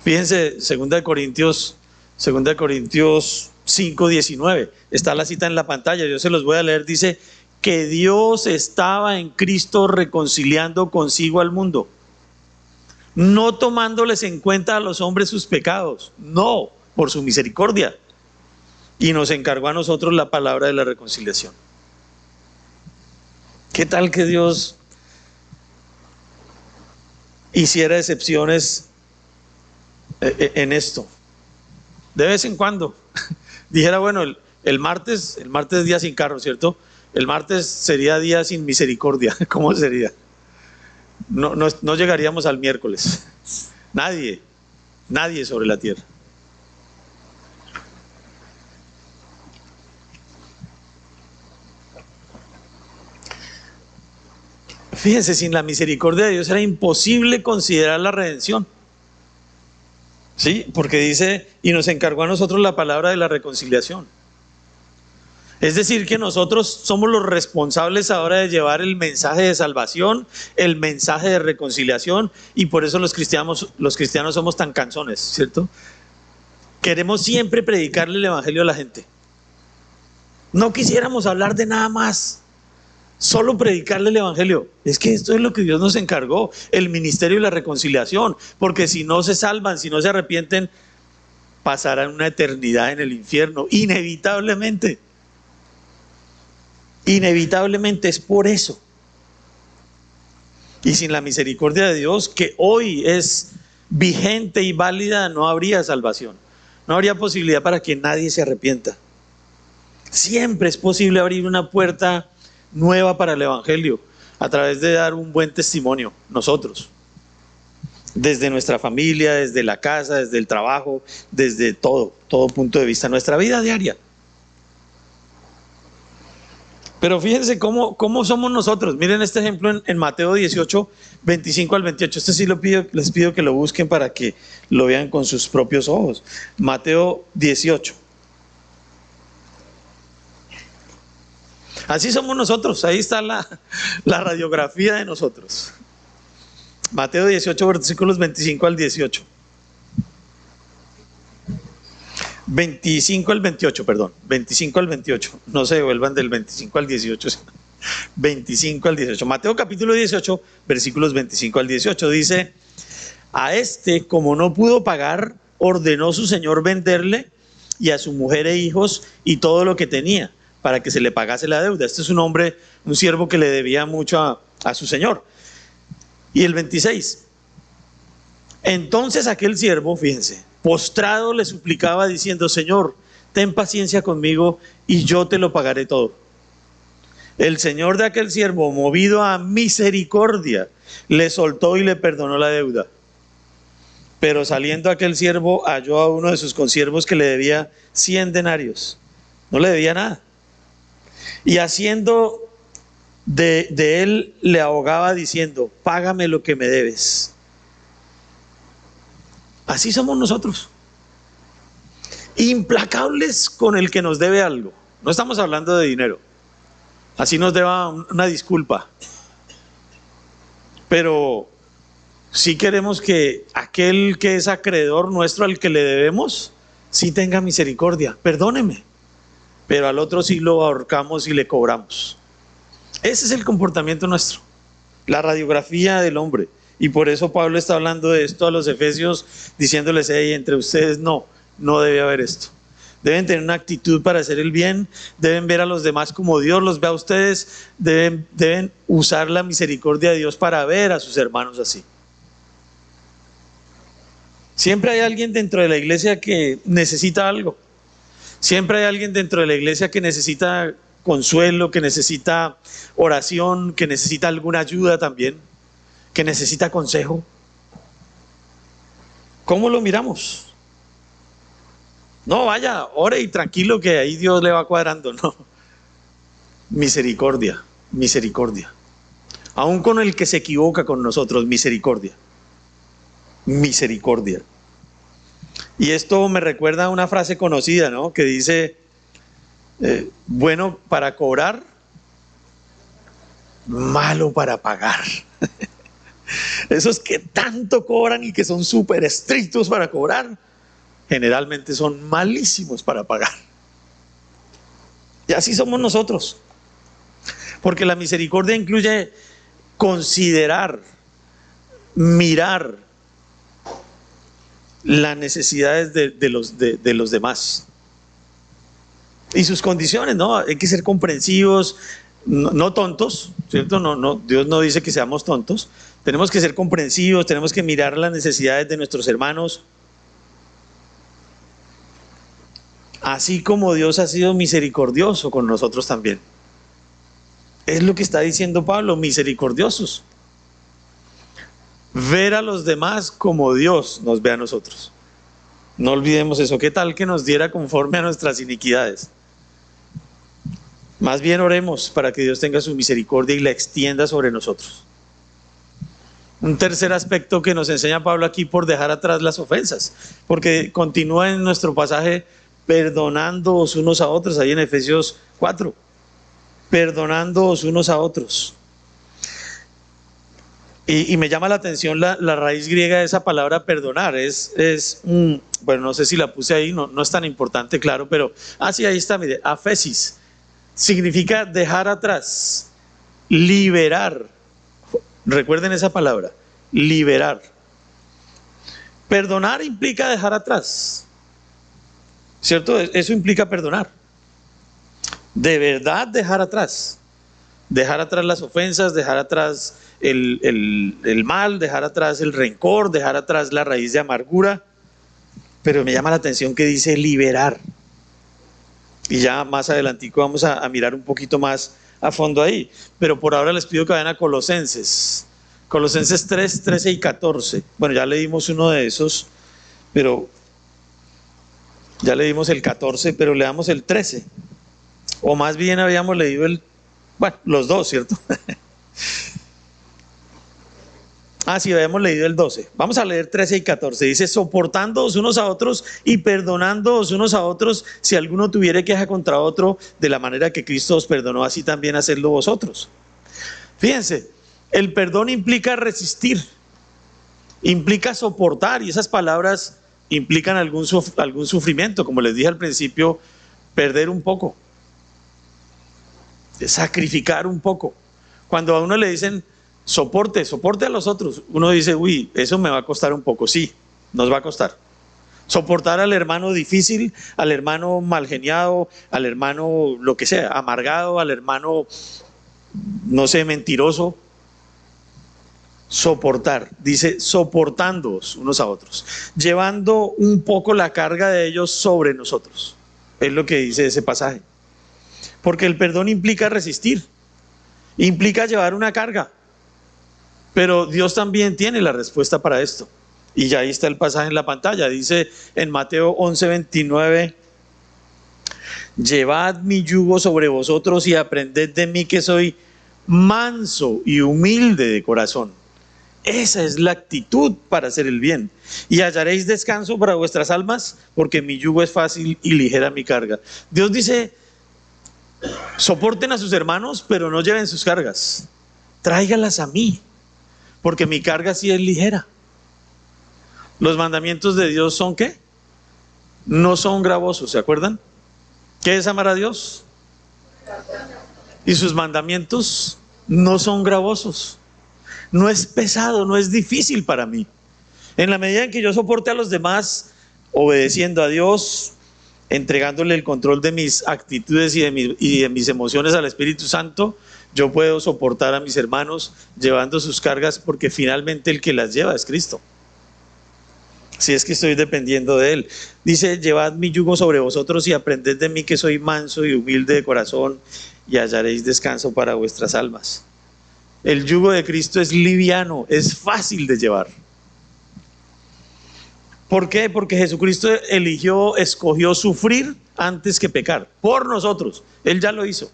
Fíjense, 2 Corintios 5:19. Está la cita en la pantalla, yo se los voy a leer. Dice que Dios estaba en Cristo reconciliando consigo al mundo, no tomándoles en cuenta a los hombres sus pecados, no, por su misericordia, y nos encargó a nosotros la palabra de la reconciliación. ¿Qué tal que Dios hiciera excepciones en esto? De vez en cuando dijera, bueno, el martes es día sin carro, ¿cierto? El martes sería día sin misericordia. ¿Cómo sería? No llegaríamos al miércoles. Nadie sobre la tierra. Fíjense, sin la misericordia de Dios era imposible considerar la redención. Sí, porque dice, y nos encargó a nosotros la palabra de la reconciliación. Es decir, que nosotros somos los responsables ahora de llevar el mensaje de salvación, el mensaje de reconciliación, y por eso los cristianos somos tan cansones, ¿cierto? Queremos siempre predicarle el evangelio a la gente. No quisiéramos hablar de nada más, solo predicarle el evangelio. Es que esto es lo que Dios nos encargó, el ministerio de la reconciliación, porque si no se salvan, si no se arrepienten, pasarán una eternidad en el infierno, inevitablemente. Inevitablemente, es por eso. Y sin la misericordia de Dios, que hoy es vigente y válida, no habría salvación. No habría posibilidad para que nadie se arrepienta. Siempre es posible abrir una puerta nueva para el evangelio a través de dar un buen testimonio nosotros. desde nuestra familia, desde la casa, desde el trabajo, desde todo punto de vista, nuestra vida diaria. Pero fíjense cómo somos nosotros. Miren este ejemplo en Mateo 18, 25 al 28. Este sí les pido que lo busquen para que lo vean con sus propios ojos. Mateo 18. Así somos nosotros. Ahí está la radiografía de nosotros. Mateo 18, versículos 25 al 18. 25 al 28, perdón, 25 al 28, no se devuelvan del 25 al 18, 25 al 18. Mateo capítulo 18, versículos 25 al 18, dice: a este, como no pudo pagar, ordenó su señor venderle y a su mujer e hijos y todo lo que tenía, para que se le pagase la deuda. Este es un hombre, un siervo que le debía mucho a su señor. Y el 26, entonces aquel siervo, fíjense, postrado le suplicaba diciendo: Señor, ten paciencia conmigo y yo te lo pagaré todo. El señor de aquel siervo, movido a misericordia, le soltó y le perdonó la deuda. Pero saliendo aquel siervo, halló a uno de sus consiervos que le debía 100 denarios. No le debía nada. Y haciendo de él, le ahogaba diciendo: págame lo que me debes. Así somos nosotros, implacables con el que nos debe algo. No estamos hablando de dinero, así nos deba una disculpa, pero sí queremos que aquel que es acreedor nuestro, al que le debemos, sí tenga misericordia, perdóneme, pero al otro sí lo ahorcamos y le cobramos. Ese es el comportamiento nuestro, la radiografía del hombre. Y por eso Pablo está hablando de esto a los efesios, diciéndoles: hey, entre ustedes no debe haber esto. Deben tener una actitud para hacer el bien, deben ver a los demás como Dios los ve a ustedes, deben usar la misericordia de Dios para ver a sus hermanos así. Siempre hay alguien dentro de la iglesia que necesita algo. Siempre hay alguien dentro de la iglesia que necesita consuelo, que necesita oración, que necesita alguna ayuda también, que necesita consejo. ¿Cómo lo miramos? No, vaya, ore y tranquilo que ahí Dios le va cuadrando. No. Misericordia, misericordia. Aún con el que se equivoca con nosotros, misericordia. Misericordia. Y esto me recuerda a una frase conocida, ¿no? Que dice: bueno para cobrar, malo para pagar. Esos que tanto cobran y que son súper estrictos para cobrar, generalmente son malísimos para pagar. Y así somos nosotros. Porque la misericordia incluye considerar, mirar las necesidades de los demás y sus condiciones, ¿no? Hay que ser comprensivos, no tontos, ¿cierto? Dios no dice que seamos tontos. Tenemos que ser comprensivos, tenemos que mirar las necesidades de nuestros hermanos. Así como Dios ha sido misericordioso con nosotros también. Es lo que está diciendo Pablo: misericordiosos. Ver a los demás como Dios nos ve a nosotros. No olvidemos eso. ¿Qué tal que nos diera conforme a nuestras iniquidades? Más bien oremos para que Dios tenga su misericordia y la extienda sobre nosotros. Un tercer aspecto que nos enseña Pablo aquí, por dejar atrás las ofensas, porque continúa en nuestro pasaje: perdonándoos unos a otros, ahí en Efesios 4, perdonándoos unos a otros. Y me llama la atención la raíz griega de esa palabra perdonar. Bueno, no sé si la puse ahí, no es tan importante, claro, pero sí, ahí está, mire, aphesis, significa dejar atrás, liberar. Recuerden esa palabra, liberar. Perdonar implica dejar atrás, ¿cierto? Eso implica perdonar. De verdad dejar atrás las ofensas, dejar atrás el mal, dejar atrás el rencor, dejar atrás la raíz de amargura. Pero me llama la atención que dice liberar. Y ya más adelantico vamos a mirar un poquito más a fondo ahí. Pero por ahora les pido que vayan a Colosenses. Colosenses 3, 13 y 14. Bueno, ya leímos uno de esos, pero ya leímos el 14, pero leamos el 13. O más bien habíamos leído los dos, ¿cierto? Sí, habíamos leído el 12. Vamos a leer 13 y 14. Dice, soportándoos unos a otros y perdonándoos unos a otros, si alguno tuviere queja contra otro, de la manera que Cristo os perdonó, así también hacedlo vosotros. Fíjense, el perdón implica resistir, implica soportar, y esas palabras implican algún sufrimiento, como les dije al principio, perder un poco, sacrificar un poco. Cuando a uno le dicen soporte a los otros, uno dice, uy, eso me va a costar un poco. Sí, nos va a costar. Soportar al hermano difícil, al hermano malgeniado, al hermano lo que sea, amargado, al hermano, no sé, mentiroso. Soportar, dice, soportándoos unos a otros, llevando un poco la carga de ellos sobre nosotros. Es lo que dice ese pasaje. Porque el perdón implica resistir, implica llevar una carga. Pero Dios también tiene la respuesta para esto. Y ya ahí está el pasaje en la pantalla. Dice en Mateo 11, 29, llevad mi yugo sobre vosotros y aprended de mí, que soy manso y humilde de corazón. Esa es la actitud para hacer el bien. Y hallaréis descanso para vuestras almas, porque mi yugo es fácil y ligera mi carga. Dios dice, soporten a sus hermanos, pero no lleven sus cargas. Tráigalas a mí, porque mi carga sí es ligera. Los mandamientos de Dios son ¿qué? No son gravosos, ¿se acuerdan? ¿Qué es amar a Dios? Y sus mandamientos no son gravosos. No es pesado, no es difícil para mí. En la medida en que yo soporte a los demás, obedeciendo a Dios, entregándole el control de mis actitudes y de mis emociones al Espíritu Santo, yo puedo soportar a mis hermanos llevando sus cargas, porque finalmente el que las lleva es Cristo. Si es que estoy dependiendo de Él. Dice, llevad mi yugo sobre vosotros y aprended de mí, que soy manso y humilde de corazón, y hallaréis descanso para vuestras almas. El yugo de Cristo es liviano, es fácil de llevar. ¿Por qué? Porque Jesucristo escogió sufrir antes que pecar, por nosotros. Él ya lo hizo.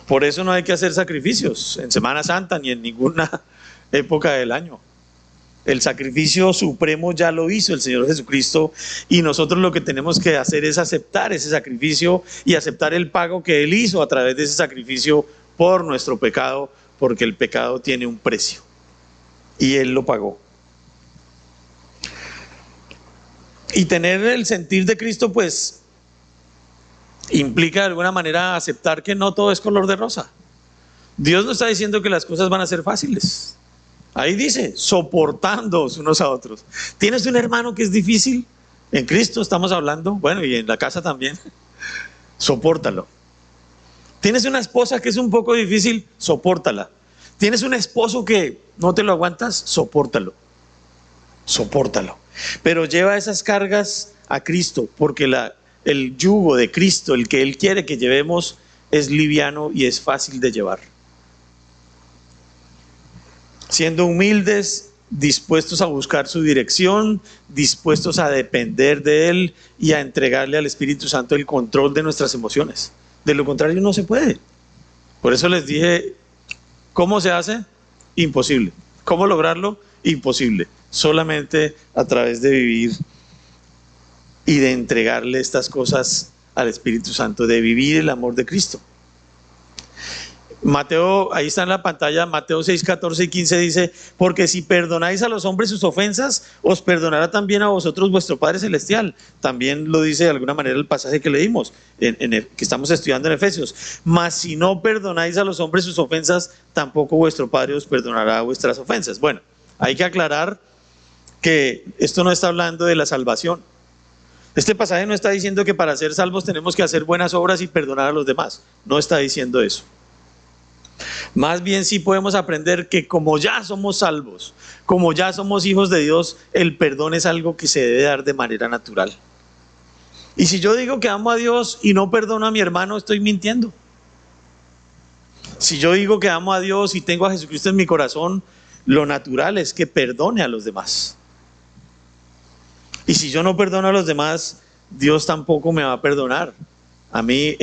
Por eso no hay que hacer sacrificios en Semana Santa ni en ninguna época del año. El sacrificio supremo ya lo hizo el Señor Jesucristo, y nosotros lo que tenemos que hacer es aceptar ese sacrificio y aceptar el pago que Él hizo a través de ese sacrificio por nuestro pecado, porque el pecado tiene un precio y Él lo pagó. Y tener el sentir de Cristo, pues, implica de alguna manera aceptar que no todo es color de rosa. Dios no está diciendo que las cosas van a ser fáciles. Ahí dice, soportándoos unos a otros. ¿Tienes un hermano que es difícil? En Cristo estamos hablando, bueno, y en la casa también. Sopórtalo. ¿Tienes una esposa que es un poco difícil? Sopórtala. ¿Tienes un esposo que no te lo aguantas? Sopórtalo. Sopórtalo. Pero lleva esas cargas a Cristo, porque el yugo de Cristo, el que Él quiere que llevemos, es liviano y es fácil de llevar. Siendo humildes, dispuestos a buscar su dirección, dispuestos a depender de Él y a entregarle al Espíritu Santo el control de nuestras emociones. De lo contrario no se puede. Por eso les dije, ¿cómo se hace? Imposible. ¿Cómo lograrlo? Imposible. Solamente a través de vivir y de entregarle estas cosas al Espíritu Santo, de vivir el amor de Cristo. Mateo, ahí está en la pantalla, Mateo 6, 14 y 15 dice, porque si perdonáis a los hombres sus ofensas, os perdonará también a vosotros vuestro Padre Celestial. También lo dice de alguna manera el pasaje que leímos, que estamos estudiando en Efesios. Mas si no perdonáis a los hombres sus ofensas, tampoco vuestro Padre os perdonará vuestras ofensas. Bueno, hay que aclarar que esto no está hablando de la salvación. Este pasaje no está diciendo que para ser salvos tenemos que hacer buenas obras y perdonar a los demás. No está diciendo eso. Más bien sí podemos aprender que como ya somos salvos, como ya somos hijos de Dios, el perdón es algo que se debe dar de manera natural. Y si yo digo que amo a Dios y no perdono a mi hermano, estoy mintiendo. Si yo digo que amo a Dios y tengo a Jesucristo en mi corazón, lo natural es que perdone a los demás. Y si yo no perdono a los demás, Dios tampoco me va a perdonar. A mí,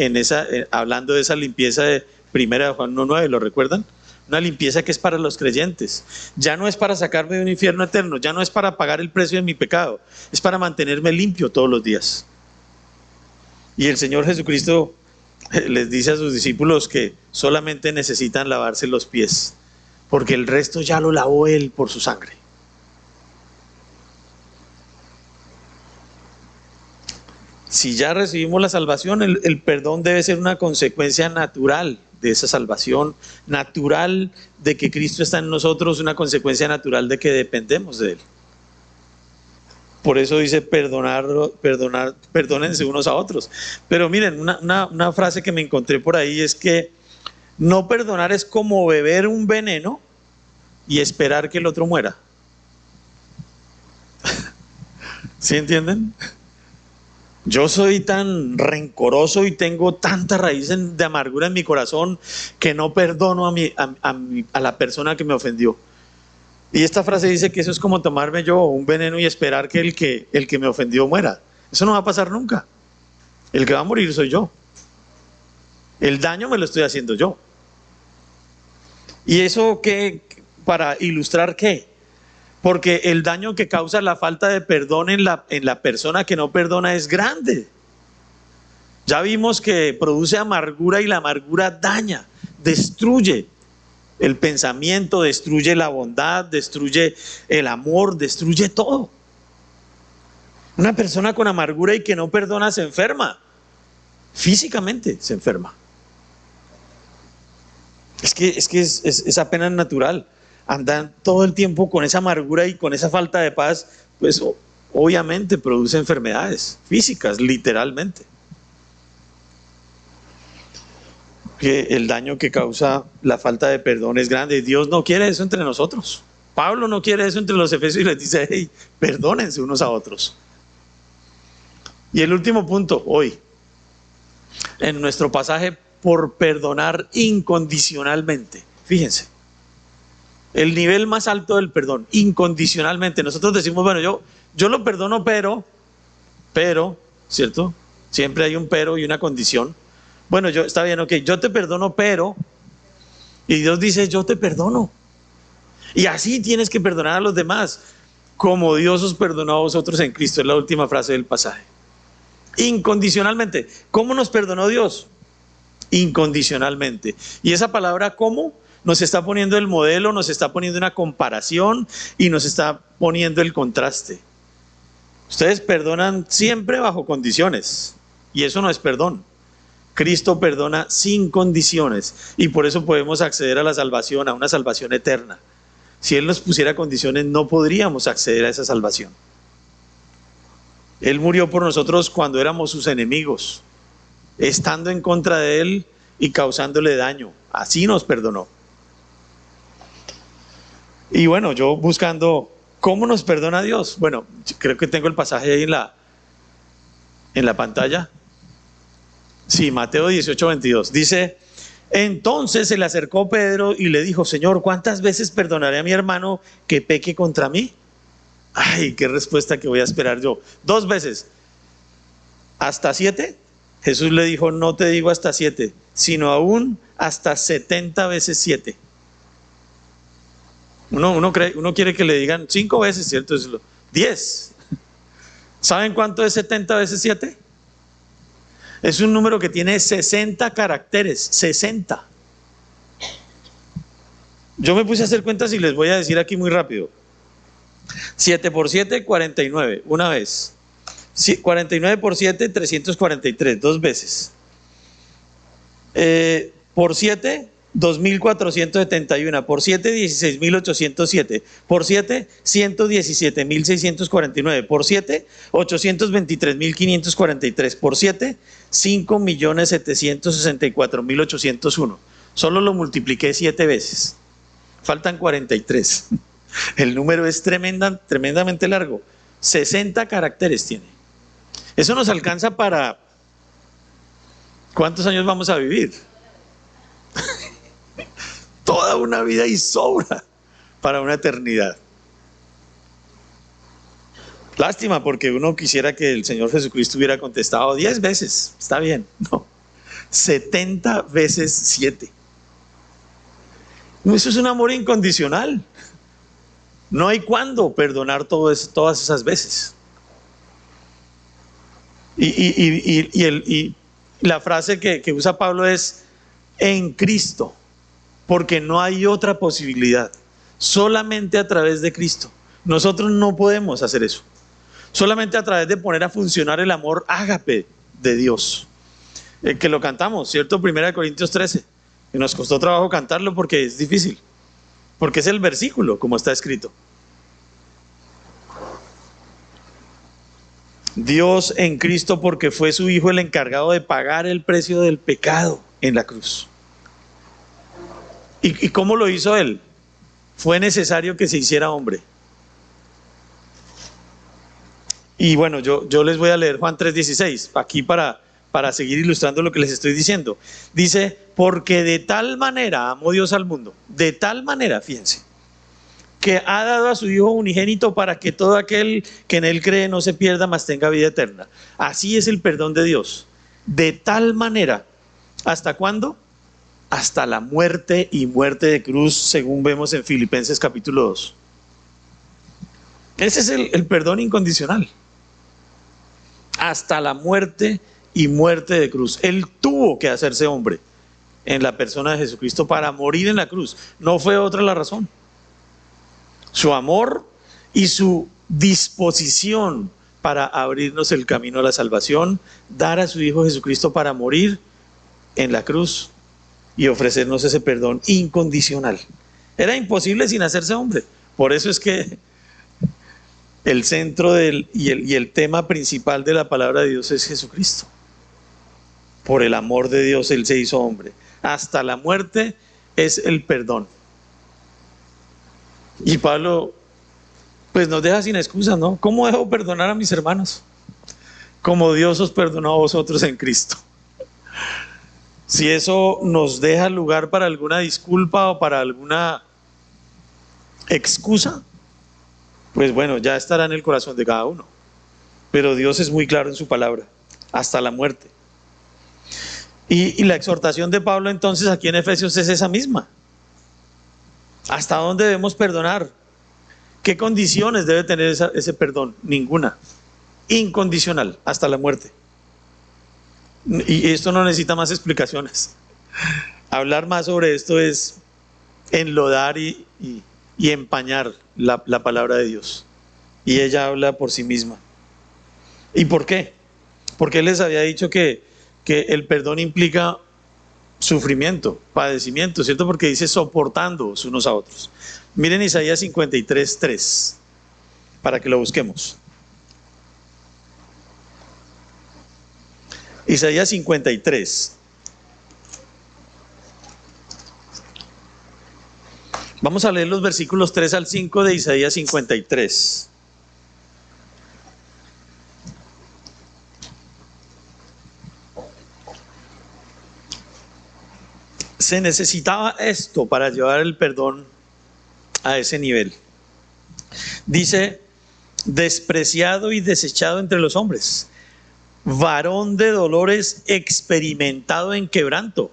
hablando de esa limpieza de 1 Juan 1:9, ¿lo recuerdan? Una limpieza que es para los creyentes. Ya no es para sacarme de un infierno eterno, ya no es para pagar el precio de mi pecado, es para mantenerme limpio todos los días. Y el Señor Jesucristo les dice a sus discípulos que solamente necesitan lavarse los pies, porque el resto ya lo lavó Él por su sangre. Si ya recibimos la salvación, el perdón debe ser una consecuencia natural de esa salvación, natural de que Cristo está en nosotros, una consecuencia natural de que dependemos de Él. Por eso dice perdónense unos a otros. Pero miren, una frase que me encontré por ahí es que no perdonar es como beber un veneno y esperar que el otro muera. ¿Sí entienden? Yo soy tan rencoroso y tengo tanta raíz de amargura en mi corazón que no perdono a la persona que me ofendió. Y esta frase dice que eso es como tomarme yo un veneno y esperar que el que me ofendió muera. Eso no va a pasar nunca. El que va a morir soy yo. El daño me lo estoy haciendo yo. ¿Y eso qué? ¿Para ilustrar qué? Porque el daño que causa la falta de perdón en la persona que no perdona es grande. Ya vimos que produce amargura y la amargura daña, destruye el pensamiento, destruye la bondad, destruye el amor, destruye todo. Una persona con amargura y que no perdona se enferma. Físicamente se enferma. Es que es apenas natural. Andan todo el tiempo con esa amargura y con esa falta de paz, pues obviamente produce enfermedades físicas, literalmente. Que el daño que causa la falta de perdón es grande. Dios no quiere eso entre nosotros. Pablo no quiere eso entre los efesios y les dice, hey, perdónense unos a otros. Y el último punto hoy, en nuestro pasaje, por perdonar incondicionalmente. Fíjense, el nivel más alto del perdón, incondicionalmente. Nosotros decimos, bueno, yo lo perdono, pero, ¿cierto? Siempre hay un pero y una condición. Bueno, está bien, ok, yo te perdono, pero, y Dios dice, yo te perdono. Y así tienes que perdonar a los demás, como Dios os perdonó a vosotros en Cristo. Es la última frase del pasaje. Incondicionalmente. ¿Cómo nos perdonó Dios? Incondicionalmente. Y esa palabra ¿cómo? Nos está poniendo el modelo, nos está poniendo una comparación y nos está poniendo el contraste. Ustedes perdonan siempre bajo condiciones y eso no es perdón. Cristo perdona sin condiciones y por eso podemos acceder a la salvación, a una salvación eterna. Si Él nos pusiera condiciones, no podríamos acceder a esa salvación. Él murió por nosotros cuando éramos sus enemigos, estando en contra de Él y causándole daño. Así nos perdonó. Y bueno, yo buscando cómo nos perdona Dios. Bueno, creo que tengo el pasaje ahí en la pantalla. Sí, Mateo 18:22. Dice, entonces se le acercó Pedro y le dijo, Señor, ¿cuántas veces perdonaré a mi hermano que peque contra mí? Ay, qué respuesta que voy a esperar yo. 2 veces. ¿Hasta 7? Jesús le dijo, no te digo hasta 7, sino aún hasta 70 veces 7. Uno quiere que le digan 5 veces, ¿cierto? 10. ¿Saben cuánto es 70 veces 7? Es un número que tiene 60 caracteres, 60. Yo me puse a hacer cuentas y les voy a decir aquí muy rápido. 7 por 7, 49, una vez. 49 por 7, 343, 2 veces. Por 7, 2.471. Por 7, 16.807. Por 7, 117.649. Por 7, 823.543. Por 7, 5.764.801. Solo lo multipliqué 7 veces. Faltan 43. El número es tremendamente largo. 60 caracteres tiene. Eso nos alcanza para... ¿Cuántos años vamos a vivir? toda una vida y sobra para una eternidad. Lástima, porque uno quisiera que el Señor Jesucristo hubiera contestado 10 veces, está bien, no, 70 veces 7. Eso es un amor incondicional. No hay cuándo perdonar todas esas veces. Y la frase que usa Pablo es en Cristo, porque no hay otra posibilidad, solamente a través de Cristo. Nosotros no podemos hacer eso, solamente a través de poner a funcionar el amor ágape de Dios, que lo cantamos, ¿cierto? 1 Corintios 13, y nos costó trabajo cantarlo porque es difícil, porque es el versículo como está escrito. Dios en Cristo, porque fue su Hijo el encargado de pagar el precio del pecado en la cruz. ¿Y cómo lo hizo Él? Fue necesario que se hiciera hombre. Y bueno, yo les voy a leer Juan 3:16, aquí para seguir ilustrando lo que les estoy diciendo. Dice, porque de tal manera amó Dios al mundo, de tal manera, fíjense, que ha dado a su Hijo unigénito para que todo aquel que en Él cree no se pierda, mas tenga vida eterna. Así es el perdón de Dios. De tal manera, ¿hasta cuándo? Hasta la muerte y muerte de cruz, según vemos en Filipenses capítulo 2. Ese es el perdón incondicional. Hasta la muerte y muerte de cruz. Él tuvo que hacerse hombre en la persona de Jesucristo para morir en la cruz. No fue otra la razón. Su amor y su disposición para abrirnos el camino a la salvación, dar a su Hijo Jesucristo para morir en la cruz y ofrecernos ese perdón incondicional. Era imposible sin hacerse hombre. Por eso es que el centro y el tema principal de la palabra de Dios es Jesucristo. Por el amor de Dios Él se hizo hombre. Hasta la muerte es el perdón. Y Pablo pues nos deja sin excusas, ¿no? ¿Cómo debo perdonar a mis hermanos? Como Dios os perdonó a vosotros en Cristo. Si eso nos deja lugar para alguna disculpa o para alguna excusa, pues bueno, ya estará en el corazón de cada uno. Pero Dios es muy claro en su palabra, hasta la muerte. Y la exhortación de Pablo entonces aquí en Efesios es esa misma. ¿Hasta dónde debemos perdonar? ¿Qué condiciones debe tener ese perdón? Ninguna. Incondicional, hasta la muerte. Y esto no necesita más explicaciones. Hablar más sobre esto es enlodar y empañar la palabra de Dios. Y ella habla por sí misma. ¿Y por qué? Porque Él les había dicho que el perdón implica sufrimiento, padecimiento, ¿cierto? Porque dice soportándoos unos a otros. Miren Isaías 53:3, para que lo busquemos. Isaías 53. Vamos a leer los versículos 3 al 5 de Isaías 53. Se necesitaba esto para llevar el perdón a ese nivel. Dice, despreciado y desechado entre los hombres, varón de dolores, experimentado en quebranto,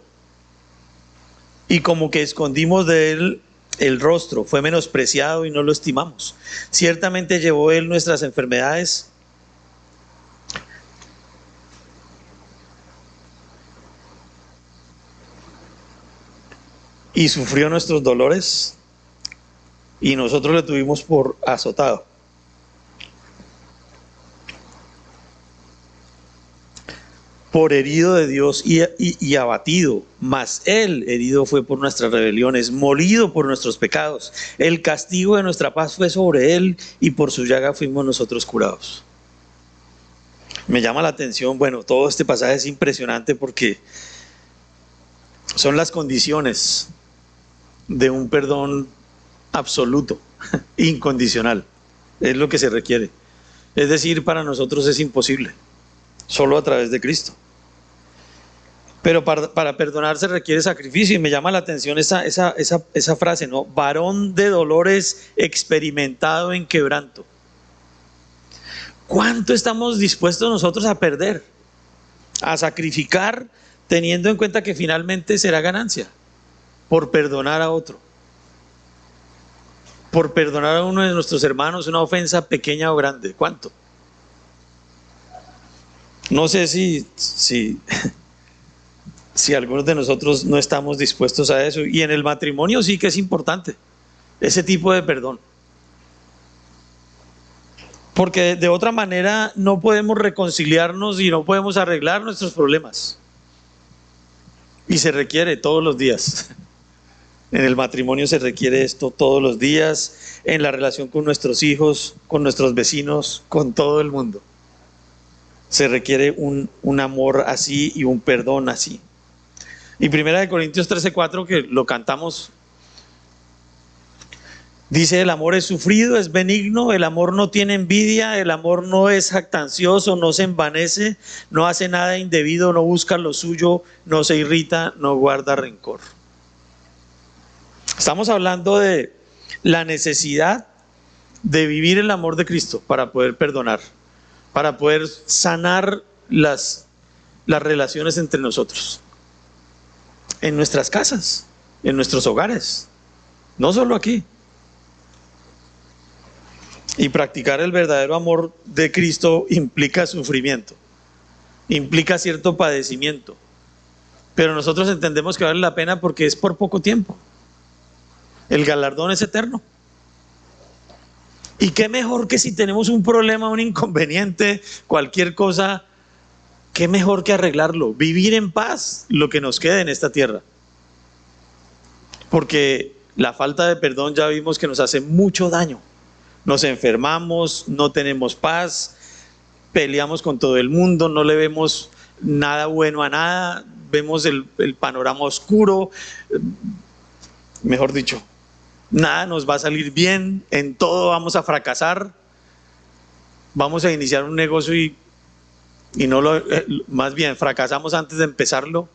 y como que escondimos de él el rostro, fue menospreciado y no lo estimamos. Ciertamente llevó él nuestras enfermedades y sufrió nuestros dolores, y nosotros le tuvimos por azotado. Por herido de Dios y abatido, mas Él herido fue por nuestras rebeliones, molido por nuestros pecados. El castigo de nuestra paz fue sobre Él, y por su llaga fuimos nosotros curados. Me llama la atención, bueno, todo este pasaje es impresionante porque son las condiciones de un perdón absoluto, incondicional. Es lo que se requiere. Es decir, para nosotros es imposible, solo a través de Cristo. Pero para perdonar se requiere sacrificio, y me llama la atención esa frase, ¿no? Varón de dolores, experimentado en quebranto. ¿Cuánto estamos dispuestos nosotros a perder, a sacrificar, teniendo en cuenta que finalmente será ganancia por perdonar a otro? Por perdonar a uno de nuestros hermanos una ofensa pequeña o grande. ¿Cuánto? No sé si algunos de nosotros no estamos dispuestos a eso. Y en el matrimonio sí que es importante ese tipo de perdón. Porque de otra manera no podemos reconciliarnos y no podemos arreglar nuestros problemas. Y se requiere todos los días. En el matrimonio se requiere esto todos los días, en la relación con nuestros hijos, con nuestros vecinos, con todo el mundo. Se requiere un amor así y un perdón así. Y 1 Corintios 13:4, que lo cantamos, dice: el amor es sufrido, es benigno, el amor no tiene envidia, el amor no es jactancioso, no se envanece, no hace nada indebido, no busca lo suyo, no se irrita, no guarda rencor. Estamos hablando de la necesidad de vivir el amor de Cristo para poder perdonar, para poder sanar las relaciones entre nosotros, en nuestras casas, en nuestros hogares, no solo aquí. Y practicar el verdadero amor de Cristo implica sufrimiento, implica cierto padecimiento, pero nosotros entendemos que vale la pena porque es por poco tiempo. El galardón es eterno. Y qué mejor que si tenemos un problema, un inconveniente, cualquier cosa, qué mejor que arreglarlo, vivir en paz lo que nos quede en esta tierra. Porque la falta de perdón ya vimos que nos hace mucho daño. Nos enfermamos, no tenemos paz, peleamos con todo el mundo, no le vemos nada bueno a nada, vemos el panorama oscuro, mejor dicho, nada nos va a salir bien, en todo vamos a fracasar, vamos a iniciar un negocio y no más bien fracasamos antes de empezarlo,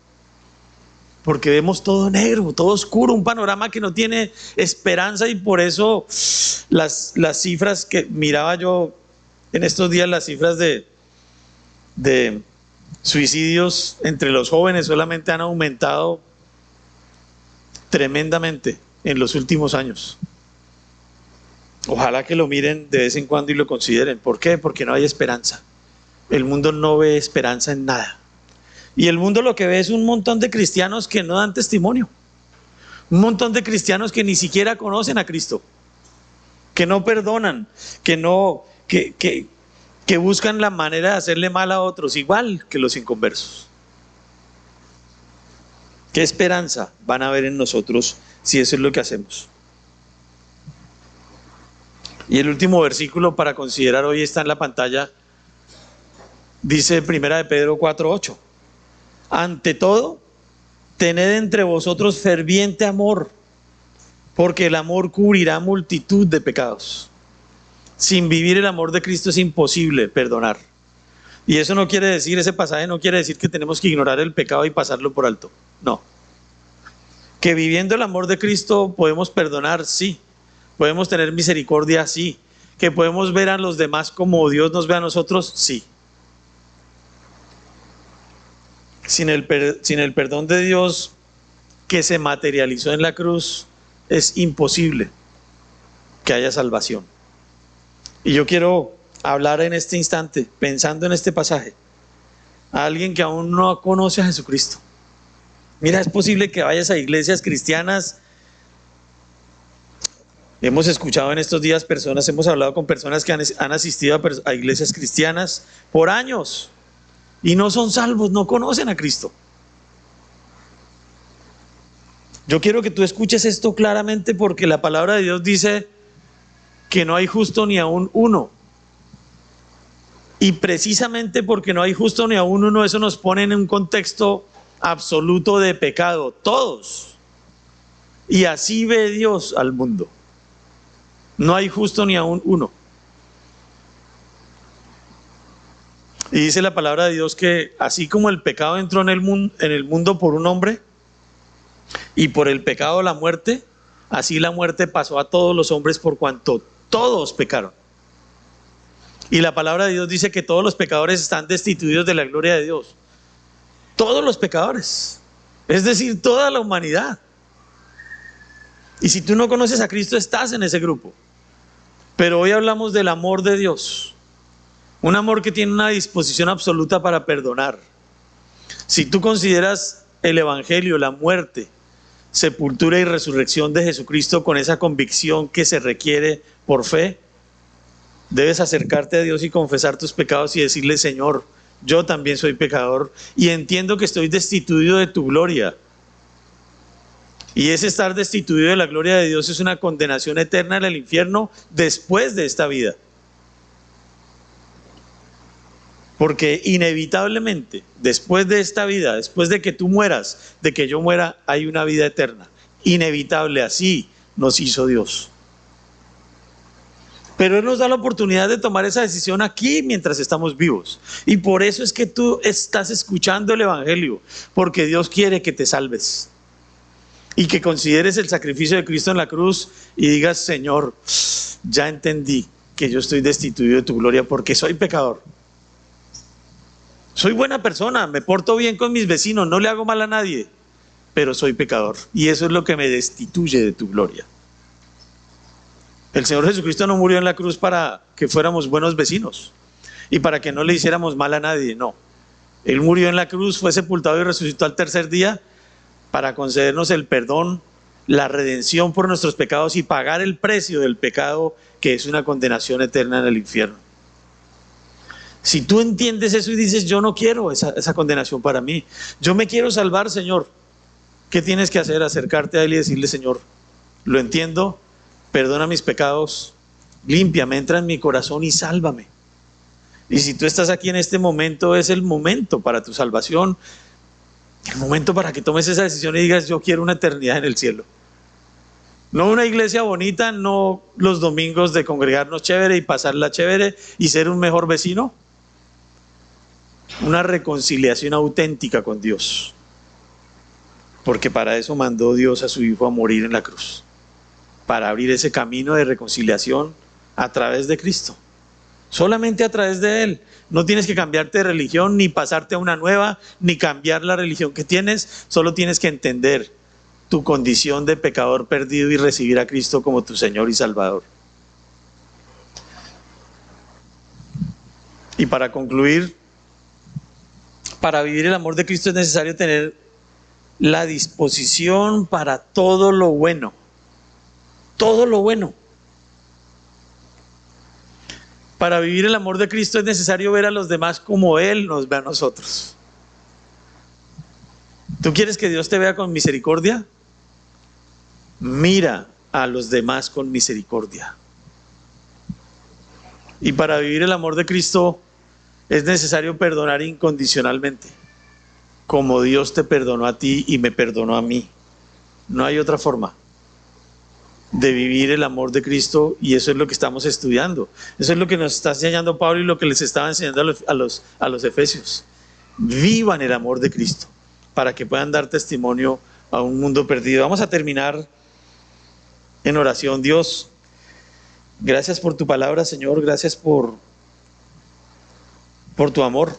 porque vemos todo negro, todo oscuro, un panorama que no tiene esperanza. Y por eso las cifras que miraba yo en estos días, las cifras de suicidios entre los jóvenes solamente han aumentado tremendamente en los últimos años. Ojalá que lo miren de vez en cuando y lo consideren. ¿Por qué? Porque no hay esperanza. El mundo no ve esperanza en nada. Y el mundo lo que ve es un montón de cristianos que no dan testimonio. Un montón de cristianos que ni siquiera conocen a Cristo, que no perdonan, que buscan la manera de hacerle mal a otros, igual que los inconversos. ¿Qué esperanza van a ver en nosotros si eso es lo que hacemos? Y el último versículo para considerar hoy está en la pantalla. Dice 1 Pedro 4:8. Ante todo, tened entre vosotros ferviente amor, porque el amor cubrirá multitud de pecados. Sin vivir el amor de Cristo es imposible perdonar. Y eso no quiere decir, ese pasaje no quiere decir que tenemos que ignorar el pecado y pasarlo por alto. No. Que viviendo el amor de Cristo podemos perdonar, sí. Podemos tener misericordia, sí. Que podemos ver a los demás como Dios nos ve a nosotros, sí. Sin el perdón de Dios que se materializó en la cruz, es imposible que haya salvación. Y yo quiero hablar en este instante, pensando en este pasaje, a alguien que aún no conoce a Jesucristo. Mira, es posible que vayas a iglesias cristianas. Hemos escuchado en estos días hemos hablado con personas que han asistido a iglesias cristianas por años y no son salvos, no conocen a Cristo. Yo quiero que tú escuches esto claramente, porque la palabra de Dios dice que no hay justo ni aún uno. Y precisamente porque no hay justo ni aún uno, eso nos pone en un contexto absoluto de pecado, todos. Y así ve Dios al mundo. No hay justo ni aún uno. Y dice la palabra de Dios que así como el pecado entró en el mundo por un hombre, y por el pecado la muerte, así la muerte pasó a todos los hombres por cuanto todos pecaron. Y la palabra de Dios dice que todos los pecadores están destituidos de la gloria de Dios. Todos los pecadores, es decir, toda la humanidad. Y si tú no conoces a Cristo, estás en ese grupo. Pero hoy hablamos del amor de Dios. Un amor que tiene una disposición absoluta para perdonar. Si tú consideras el Evangelio, la muerte, sepultura y resurrección de Jesucristo con esa convicción que se requiere por fe, debes acercarte a Dios y confesar tus pecados y decirle: Señor, yo también soy pecador y entiendo que estoy destituido de tu gloria. Y ese estar destituido de la gloria de Dios es una condenación eterna en el infierno después de esta vida. Porque inevitablemente, después de esta vida, después de que tú mueras, de que yo muera, hay una vida eterna. Inevitable, así nos hizo Dios. Pero Él nos da la oportunidad de tomar esa decisión aquí mientras estamos vivos. Y por eso es que tú estás escuchando el Evangelio, porque Dios quiere que te salves. Y que consideres el sacrificio de Cristo en la cruz y digas: Señor, ya entendí que yo estoy destituido de tu gloria porque soy pecador. Soy buena persona, me porto bien con mis vecinos, no le hago mal a nadie, pero soy pecador. Y eso es lo que me destituye de tu gloria. El Señor Jesucristo no murió en la cruz para que fuéramos buenos vecinos y para que no le hiciéramos mal a nadie, no. Él murió en la cruz, fue sepultado y resucitó al tercer día para concedernos el perdón, la redención por nuestros pecados y pagar el precio del pecado, que es una condenación eterna en el infierno. Si tú entiendes eso y dices: yo no quiero esa condenación para mí, yo me quiero salvar, Señor, ¿qué tienes que hacer? Acercarte a Él y decirle: Señor, lo entiendo, perdona mis pecados, límpiame, entra en mi corazón y sálvame. Y si tú estás aquí en este momento, es el momento para tu salvación, el momento para que tomes esa decisión y digas: yo quiero una eternidad en el cielo. No una iglesia bonita, no los domingos de congregarnos chévere y pasarla chévere y ser un mejor vecino. Una reconciliación auténtica con Dios. Porque para eso mandó Dios a su Hijo a morir en la cruz. Para abrir ese camino de reconciliación a través de Cristo. Solamente a través de Él. No tienes que cambiarte de religión, ni pasarte a una nueva, ni cambiar la religión que tienes. Solo tienes que entender tu condición de pecador perdido y recibir a Cristo como tu Señor y Salvador. Y para concluir, para vivir el amor de Cristo es necesario tener la disposición para todo lo bueno. Todo lo bueno. Para vivir el amor de Cristo es necesario ver a los demás como Él nos ve a nosotros. ¿Tú quieres que Dios te vea con misericordia? Mira a los demás con misericordia. Y para vivir el amor de Cristo es necesario perdonar incondicionalmente, como Dios te perdonó a ti y me perdonó a mí. No hay otra forma de vivir el amor de Cristo, y eso es lo que estamos estudiando. Eso es lo que nos está enseñando Pablo y lo que les estaba enseñando a los efesios. Vivan el amor de Cristo para que puedan dar testimonio a un mundo perdido. Vamos a terminar en oración. Dios, gracias por tu palabra, Señor. Gracias por tu amor,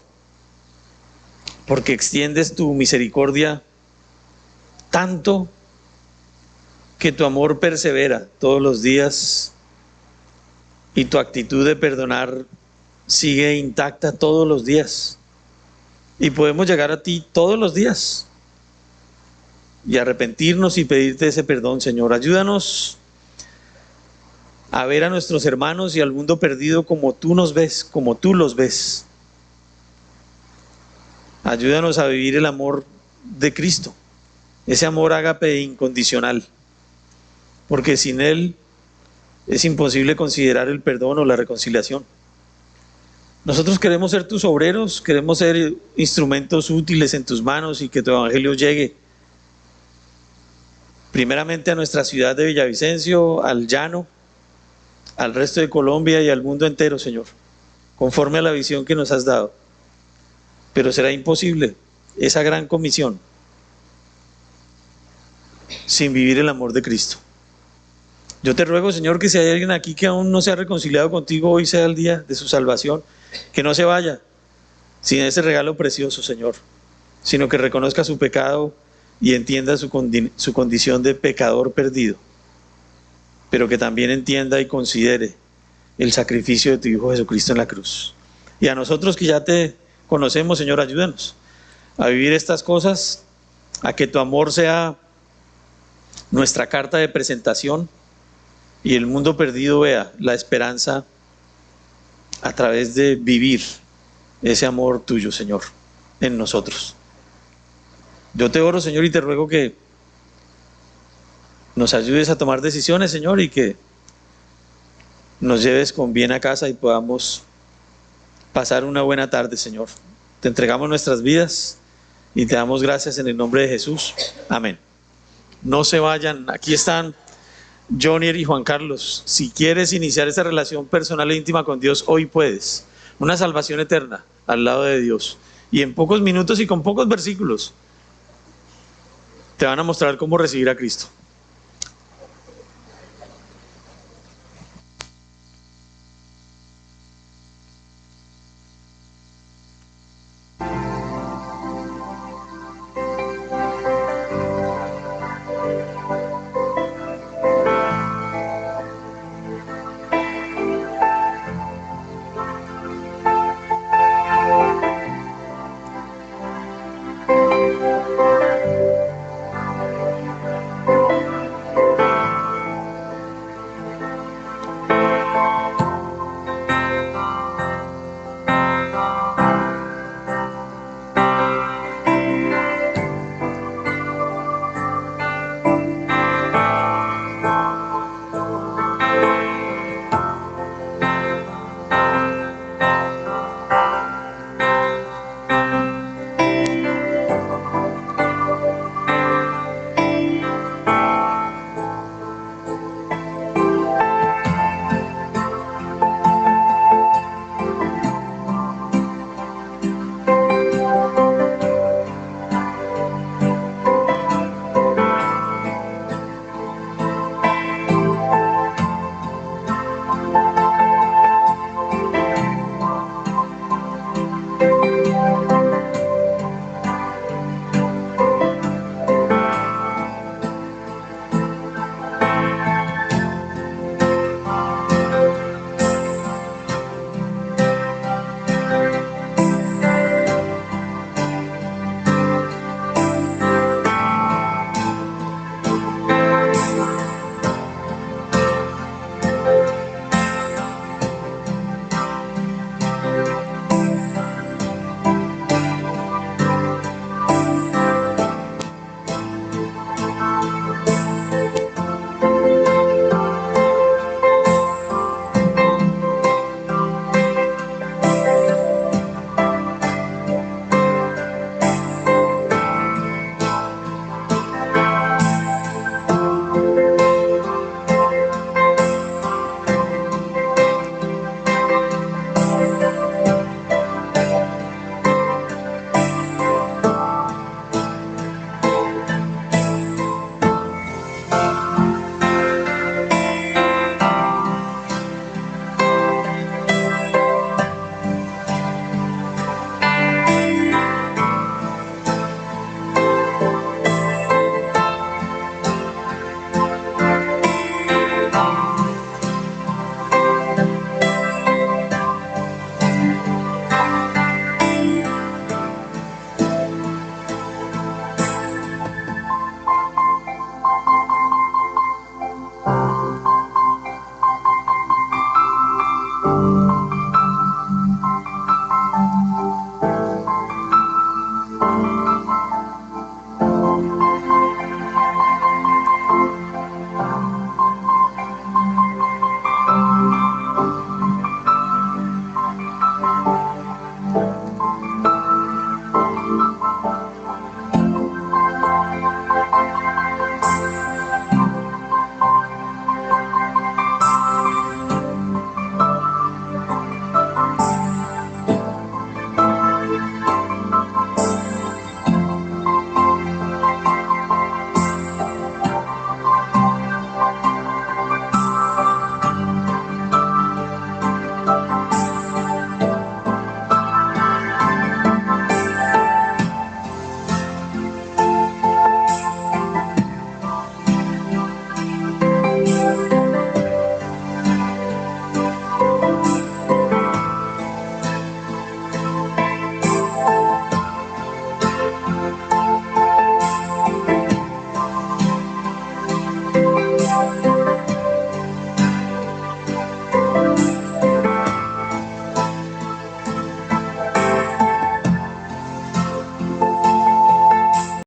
porque extiendes tu misericordia tanto que tu amor persevera todos los días y tu actitud de perdonar sigue intacta todos los días. Y podemos llegar a ti todos los días y arrepentirnos y pedirte ese perdón, Señor. Ayúdanos a ver a nuestros hermanos y al mundo perdido como tú nos ves, como tú los ves. Ayúdanos a vivir el amor de Cristo, ese amor ágape e incondicional, porque sin Él es imposible considerar el perdón o la reconciliación. Nosotros queremos ser tus obreros, queremos ser instrumentos útiles en tus manos y que tu evangelio llegue primeramente a nuestra ciudad de Villavicencio, al llano, al resto de Colombia y al mundo entero, Señor, conforme a la visión que nos has dado. pero será imposible esa gran comisión sin vivir el amor de Cristo. Yo te ruego, Señor, que si hay alguien aquí que aún no se ha reconciliado contigo, hoy sea el día de su salvación, que no se vaya sin ese regalo precioso, Señor, sino que reconozca su pecado y entienda su condición de pecador perdido, pero que también entienda y considere el sacrificio de tu Hijo Jesucristo en la cruz. Y a nosotros que ya te conocemos, Señor, ayúdanos a vivir estas cosas, a que tu amor sea nuestra carta de presentación y el mundo perdido vea la esperanza a través de vivir ese amor tuyo, Señor, en nosotros. Yo te oro, Señor, y te ruego que nos ayudes a tomar decisiones, Señor, y que nos lleves con bien a casa y podamos pasar una buena tarde, Señor. Te entregamos nuestras vidas y te damos gracias en el nombre de Jesús. Amén. No se vayan, aquí están Jonier y Juan Carlos. Si quieres iniciar esa relación personal e íntima con Dios, hoy puedes. Una salvación eterna al lado de Dios. Y en pocos minutos y con pocos versículos te van a mostrar cómo recibir a Cristo.